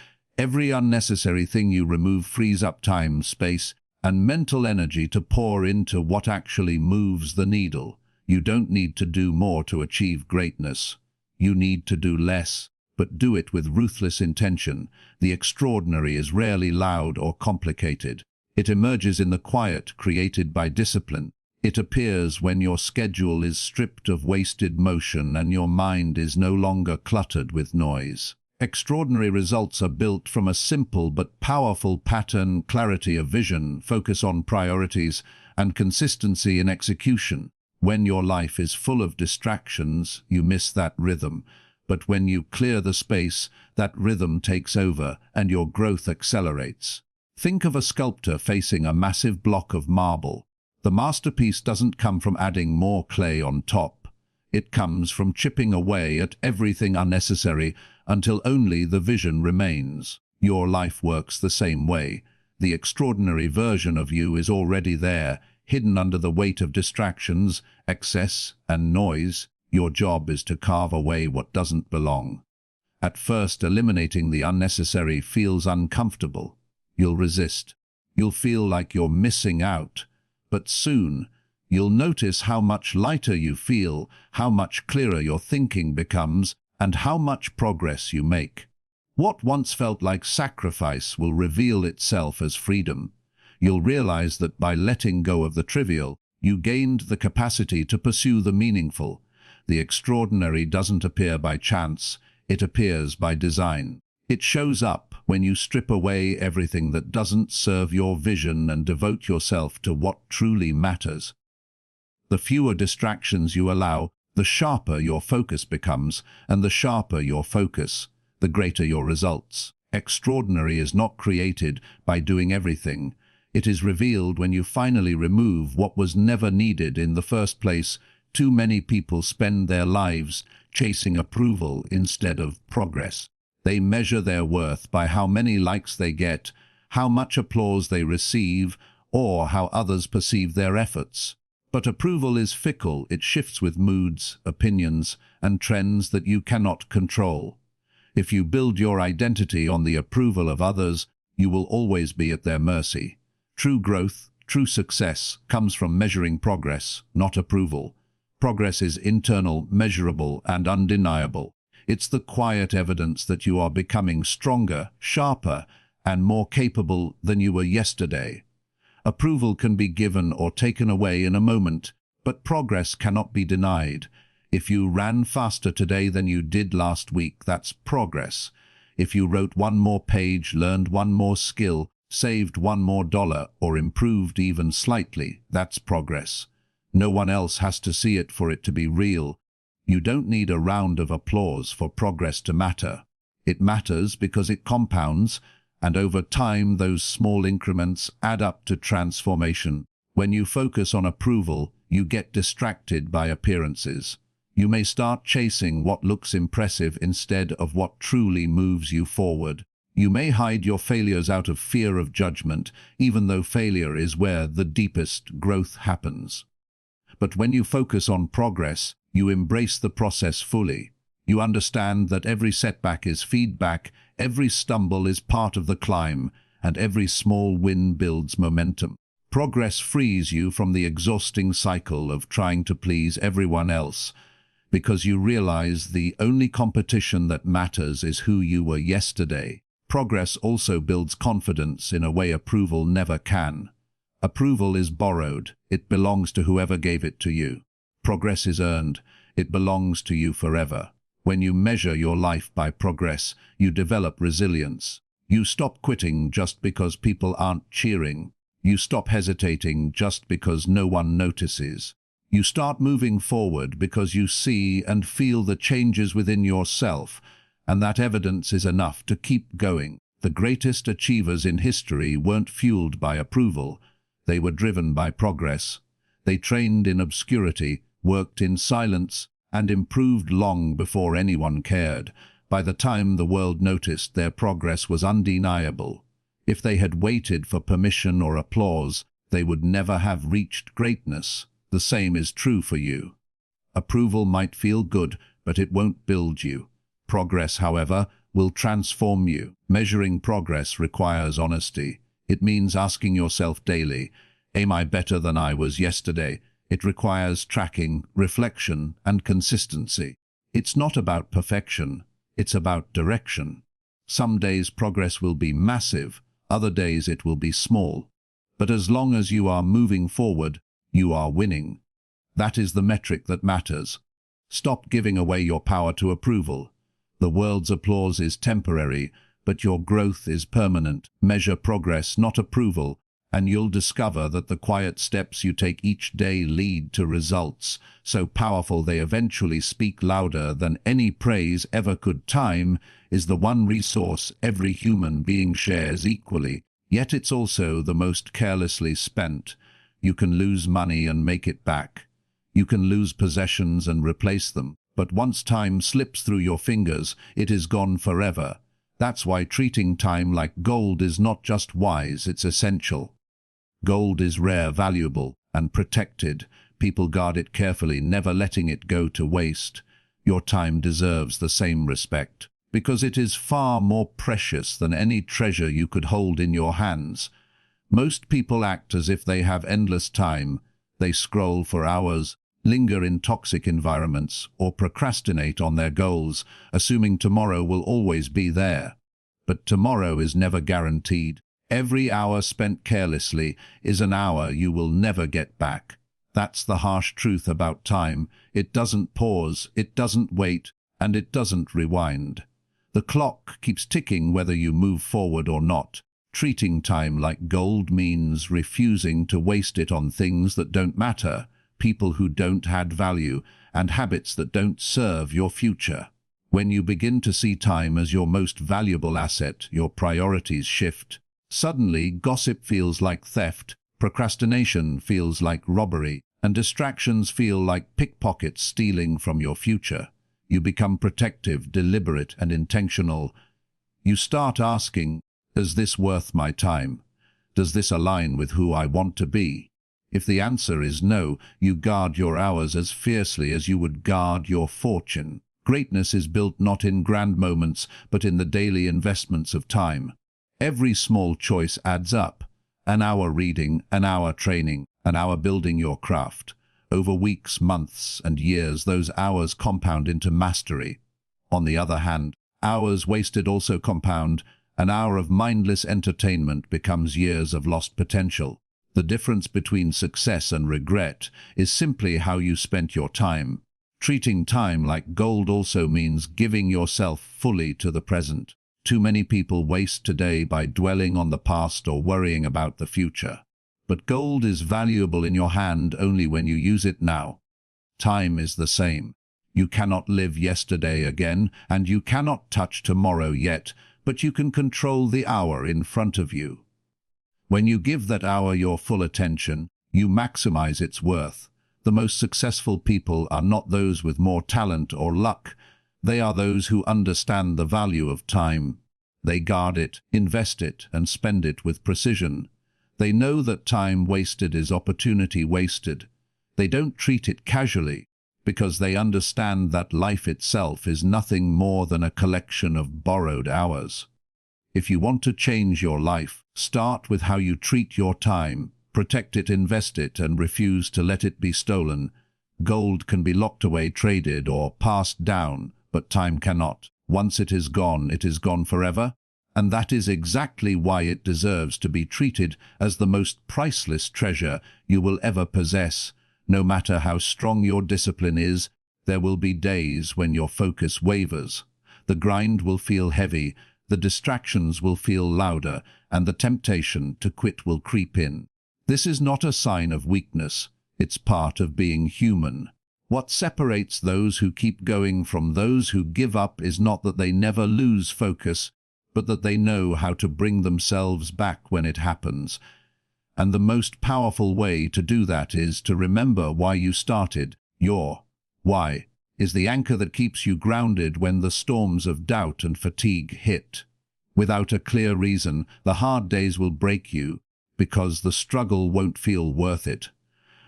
Every unnecessary thing you remove frees up time, space, and mental energy to pour into what actually moves the needle. You don't need to do more to achieve greatness. You need to do less, but do it with ruthless intention. The extraordinary is rarely loud or complicated. It emerges in the quiet created by discipline. It appears when your schedule is stripped of wasted motion and your mind is no longer cluttered with noise. Extraordinary results are built from a simple but powerful pattern: clarity of vision, focus on priorities, and consistency in execution. When your life is full of distractions, you miss that rhythm. But when you clear the space, that rhythm takes over and your growth accelerates. Think of a sculptor facing a massive block of marble. The masterpiece doesn't come from adding more clay on top. It comes from chipping away at everything unnecessary until only the vision remains. Your life works the same way. The extraordinary version of you is already there, hidden under the weight of distractions, excess, and noise. Your job is to carve away what doesn't belong. At first, eliminating the unnecessary feels uncomfortable. You'll resist. You'll feel like you're missing out. But soon, you'll notice how much lighter you feel, how much clearer your thinking becomes, and how much progress you make. What once felt like sacrifice will reveal itself as freedom. You'll realize that by letting go of the trivial, you gained the capacity to pursue the meaningful. The extraordinary doesn't appear by chance, it appears by design. It shows up when you strip away everything that doesn't serve your vision and devote yourself to what truly matters. The fewer distractions you allow, the sharper your focus becomes, and the sharper your focus, the greater your results. Extraordinary is not created by doing everything. It is revealed when you finally remove what was never needed in the first place. Too many people spend their lives chasing approval instead of progress. They measure their worth by how many likes they get, how much applause they receive, or how others perceive their efforts. But approval is fickle. It shifts with moods, opinions, and trends that you cannot control. If you build your identity on the approval of others, you will always be at their mercy. True growth, true success, comes from measuring progress, not approval. Progress is internal, measurable, and undeniable. It's the quiet evidence that you are becoming stronger, sharper, and more capable than you were yesterday. Approval can be given or taken away in a moment, but progress cannot be denied. If you ran faster today than you did last week, that's progress. If you wrote one more page, learned one more skill, saved one more dollar, or improved even slightly, that's progress. No one else has to see it for it to be real. You don't need a round of applause for progress to matter. It matters because it compounds, and over time those small increments add up to transformation. When you focus on approval, you get distracted by appearances. You may start chasing what looks impressive instead of what truly moves you forward. You may hide your failures out of fear of judgment, even though failure is where the deepest growth happens. But when you focus on progress, you embrace the process fully. You understand that every setback is feedback, every stumble is part of the climb, and every small win builds momentum. Progress frees you from the exhausting cycle of trying to please everyone else, because you realize the only competition that matters is who you were yesterday. Progress also builds confidence in a way approval never can. Approval is borrowed. It belongs to whoever gave it to you. Progress is earned. It belongs to you forever. When you measure your life by progress, you develop resilience. You stop quitting just because people aren't cheering. You stop hesitating just because no one notices. You start moving forward because you see and feel the changes within yourself, and that evidence is enough to keep going. The greatest achievers in history weren't fueled by approval. They were driven by progress. They trained in obscurity, worked in silence, and improved long before anyone cared. By the time the world noticed, their progress was undeniable. If they had waited for permission or applause, they would never have reached greatness. The same is true for you. Approval might feel good, but it won't build you. Progress, however, will transform you. Measuring progress requires honesty. It means asking yourself daily, am I better than I was yesterday? It requires tracking, reflection, and consistency. It's not about perfection, it's about direction. Some days progress will be massive, other days it will be small. But as long as you are moving forward, you are winning. That is the metric that matters. Stop giving away your power to approval. The world's applause is temporary, but your growth is permanent. Measure progress, not approval, and you'll discover that the quiet steps you take each day lead to results so powerful they eventually speak louder than any praise ever could. Time is the one resource every human being shares equally, yet it's also the most carelessly spent. You can lose money and make it back. You can lose possessions and replace them, but once time slips through your fingers, it is gone forever. That's why treating time like gold is not just wise, it's essential. Gold is rare, valuable, and protected. People guard it carefully, never letting it go to waste. Your time deserves the same respect, because it is far more precious than any treasure you could hold in your hands. Most people act as if they have endless time. They scroll for hours, linger in toxic environments, or procrastinate on their goals, assuming tomorrow will always be there. But tomorrow is never guaranteed. Every hour spent carelessly is an hour you will never get back. That's the harsh truth about time. It doesn't pause, it doesn't wait, and it doesn't rewind. The clock keeps ticking whether you move forward or not. Treating time like gold means refusing to waste it on things that don't matter, people who don't add value, and habits that don't serve your future. When you begin to see time as your most valuable asset, your priorities shift. Suddenly, gossip feels like theft, procrastination feels like robbery, and distractions feel like pickpockets stealing from your future. You become protective, deliberate, and intentional. You start asking, is this worth my time? Does this align with who I want to be? If the answer is no, you guard your hours as fiercely as you would guard your fortune. Greatness is built not in grand moments, but in the daily investments of time. Every small choice adds up. An hour reading, an hour training, an hour building your craft. Over weeks, months, and years, those hours compound into mastery. On the other hand, hours wasted also compound. An hour of mindless entertainment becomes years of lost potential. The difference between success and regret is simply how you spent your time. Treating time like gold also means giving yourself fully to the present. Too many people waste today by dwelling on the past or worrying about the future. But gold is valuable in your hand only when you use it now. Time is the same. You cannot live yesterday again, and you cannot touch tomorrow yet, but you can control the hour in front of you. When you give that hour your full attention, you maximize its worth. The most successful people are not those with more talent or luck. They are those who understand the value of time. They guard it, invest it, and spend it with precision. They know that time wasted is opportunity wasted. They don't treat it casually, because they understand that life itself is nothing more than a collection of borrowed hours. If you want to change your life, start with how you treat your time. Protect it, invest it, and refuse to let it be stolen. Gold can be locked away, traded, or passed down, but time cannot. Once it is gone forever. And that is exactly why it deserves to be treated as the most priceless treasure you will ever possess. No matter how strong your discipline is, there will be days when your focus wavers. The grind will feel heavy, the distractions will feel louder, and the temptation to quit will creep in. This is not a sign of weakness, it's part of being human. What separates those who keep going from those who give up is not that they never lose focus, but that they know how to bring themselves back when it happens. And the most powerful way to do that is to remember why you started. Your why is the anchor that keeps you grounded when the storms of doubt and fatigue hit. Without a clear reason, the hard days will break you, because the struggle won't feel worth it.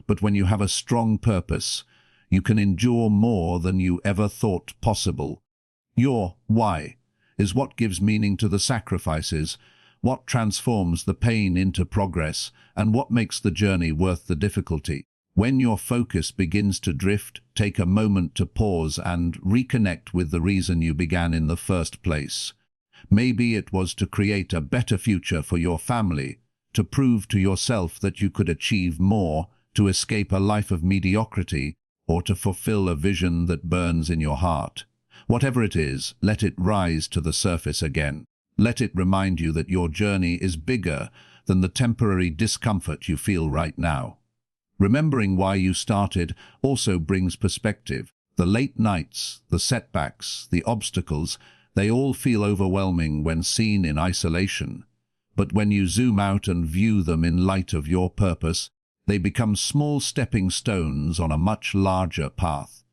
But when you have a strong purpose, you can endure more than you ever thought possible. Your why is what gives meaning to the sacrifices, what transforms the pain into progress, and what makes the journey worth the difficulty. When your focus begins to drift, take a moment to pause and reconnect with the reason you began in the first place. Maybe it was to create a better future for your family, to prove to yourself that you could achieve more, to escape a life of mediocrity, or to fulfill a vision that burns in your heart. Whatever it is, let it rise to the surface again. Let it remind you that your journey is bigger than the temporary discomfort you feel right now. Remembering why you started also brings perspective. The late nights, the setbacks, the obstacles, they all feel overwhelming when seen in isolation. But when you zoom out and view them in light of your purpose, they become small stepping stones on a much larger path.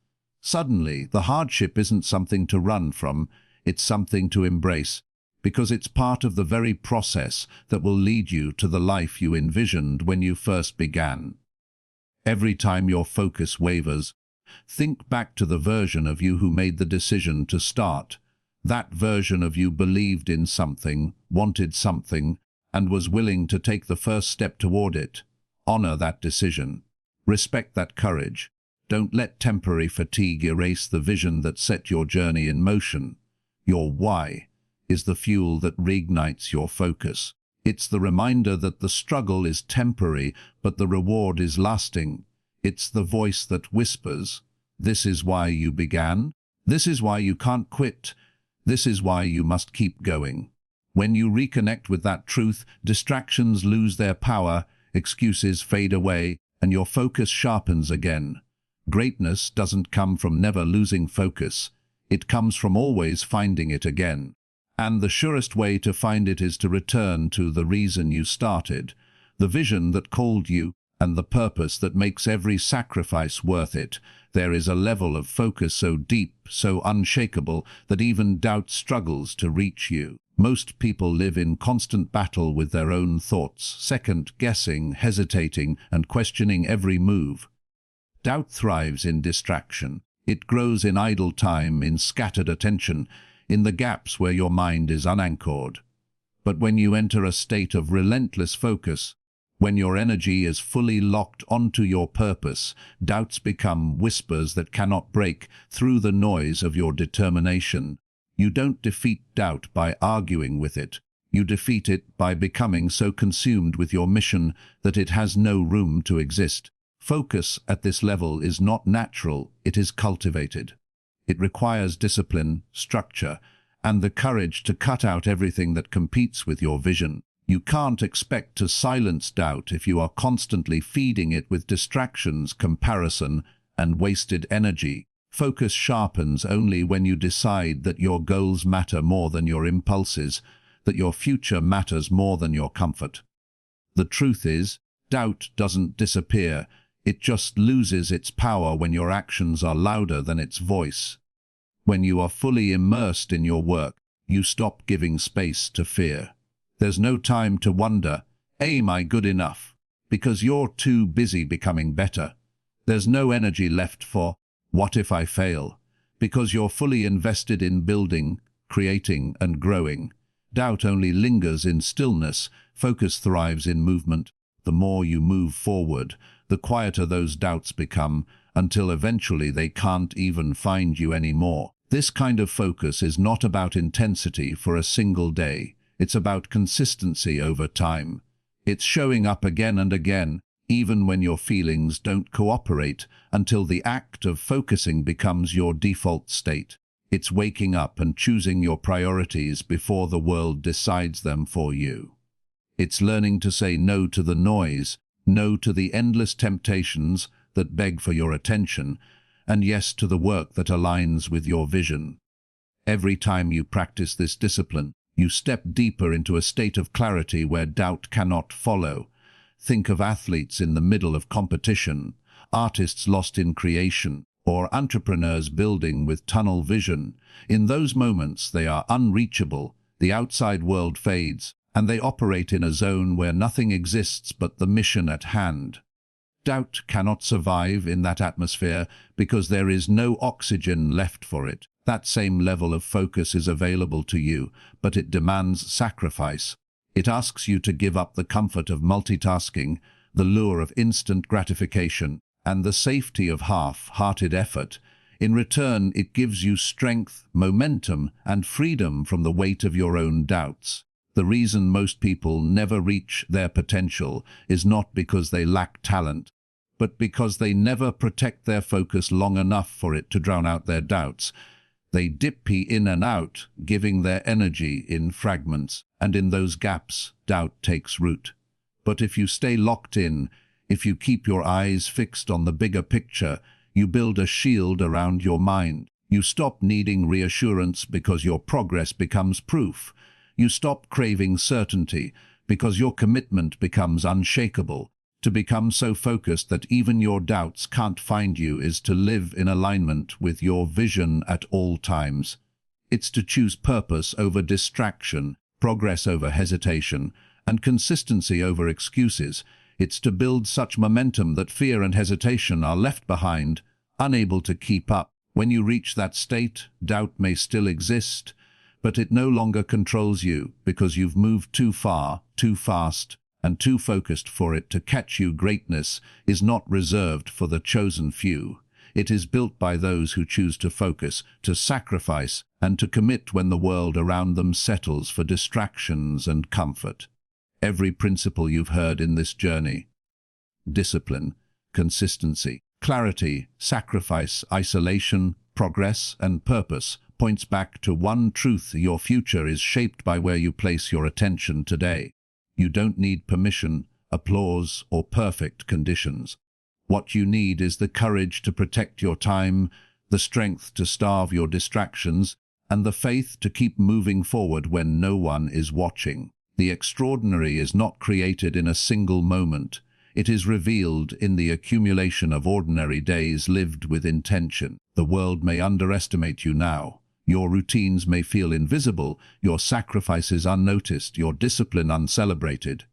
Suddenly, the hardship isn't something to run from, it's something to embrace, because it's part of the very process that will lead you to the life you envisioned when you first began. Every time your focus wavers, think back to the version of you who made the decision to start. That version of you believed in something, wanted something, and was willing to take the first step toward it. Honor that decision. Respect that courage. Don't let temporary fatigue erase the vision that set your journey in motion. Your why is the fuel that reignites your focus. It's the reminder that the struggle is temporary, but the reward is lasting. It's the voice that whispers, "This is why you began. This is why you can't quit. This is why you must keep going." When you reconnect with that truth, distractions lose their power, excuses fade away, and your focus sharpens again. Greatness doesn't come from never losing focus. It comes from always finding it again. And the surest way to find it is to return to the reason you started, the vision that called you, and the purpose that makes every sacrifice worth it. There is a level of focus so deep, so unshakable, that even doubt struggles to reach you. Most people live in constant battle with their own thoughts, second-guessing, hesitating, and questioning every move. Doubt thrives in distraction. It grows in idle time, in scattered attention, in the gaps where your mind is unanchored. But when you enter a state of relentless focus, when your energy is fully locked onto your purpose, doubts become whispers that cannot break through the noise of your determination. You don't defeat doubt by arguing with it. You defeat it by becoming so consumed with your mission that it has no room to exist. Focus at this level is not natural, it is cultivated. It requires discipline, structure, and the courage to cut out everything that competes with your vision. You can't expect to silence doubt if you are constantly feeding it with distractions, comparison, and wasted energy. Focus sharpens only when you decide that your goals matter more than your impulses, that your future matters more than your comfort. The truth is, doubt doesn't disappear. It just loses its power when your actions are louder than its voice. When you are fully immersed in your work, you stop giving space to fear. There's no time to wonder, "Am I good enough?" because you're too busy becoming better. There's no energy left for, "What if I fail?" because you're fully invested in building, creating, and growing. Doubt only lingers in stillness. Focus thrives in movement. The more you move forward, the quieter those doubts become, until eventually they can't even find you anymore. This kind of focus is not about intensity for a single day. It's about consistency over time. It's showing up again and again, even when your feelings don't cooperate, until the act of focusing becomes your default state. It's waking up and choosing your priorities before the world decides them for you. It's learning to say no to the noise, no to the endless temptations that beg for your attention, and yes to the work that aligns with your vision. Every time you practice this discipline, you step deeper into a state of clarity where doubt cannot follow. Think of athletes in the middle of competition, artists lost in creation, or entrepreneurs building with tunnel vision. In those moments, they are unreachable, the outside world fades, and they operate in a zone where nothing exists but the mission at hand. Doubt cannot survive in that atmosphere because there is no oxygen left for it. That same level of focus is available to you, but it demands sacrifice. It asks you to give up the comfort of multitasking, the lure of instant gratification, and the safety of half-hearted effort. In return, it gives you strength, momentum, and freedom from the weight of your own doubts. The reason most people never reach their potential is not because they lack talent, but because they never protect their focus long enough for it to drown out their doubts. They dip in and out, giving their energy in fragments, and in those gaps, doubt takes root. But if you stay locked in, if you keep your eyes fixed on the bigger picture, you build a shield around your mind. You stop needing reassurance because your progress becomes proof. You stop craving certainty because your commitment becomes unshakable. To become so focused that even your doubts can't find you is to live in alignment with your vision at all times. It's to choose purpose over distraction, progress over hesitation, and consistency over excuses. It's to build such momentum that fear and hesitation are left behind, unable to keep up. When you reach that state, doubt may still exist, but it no longer controls you because you've moved too far, too fast, and too focused for it to catch you. Greatness is not reserved for the chosen few. It is built by those who choose to focus, to sacrifice, and to commit when the world around them settles for distractions and comfort. Every principle you've heard in this journey, discipline, consistency, clarity, sacrifice, isolation, progress, and purpose, points back to one truth: your future is shaped by where you place your attention today. You don't need permission, applause, or perfect conditions. What you need is the courage to protect your time, the strength to starve your distractions, and the faith to keep moving forward when no one is watching. The extraordinary is not created in a single moment. It is revealed in the accumulation of ordinary days lived with intention. The world may underestimate you now. Your routines may feel invisible, your sacrifices unnoticed, your discipline uncelebrated.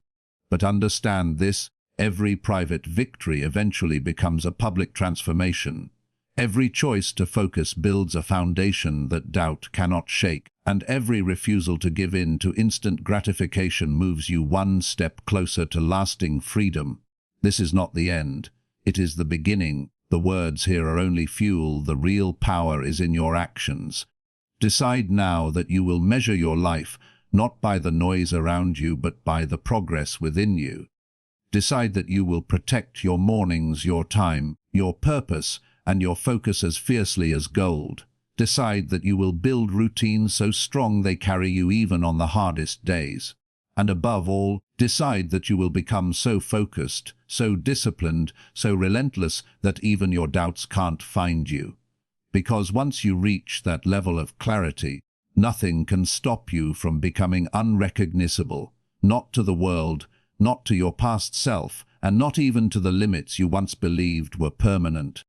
But understand this: every private victory eventually becomes a public transformation. Every choice to focus builds a foundation that doubt cannot shake, and every refusal to give in to instant gratification moves you one step closer to lasting freedom. This is not the end. It is the beginning. The words here are only fuel. The real power is in your actions. Decide now that you will measure your life not by the noise around you, but by the progress within you. Decide that you will protect your mornings, your time, your purpose, and your focus as fiercely as gold. Decide that you will build routines so strong they carry you even on the hardest days. And above all, decide that you will become so focused, so disciplined, so relentless that even your doubts can't find you. Because once you reach that level of clarity, nothing can stop you from becoming unrecognizable, not to the world, not to your past self, and not even to the limits you once believed were permanent.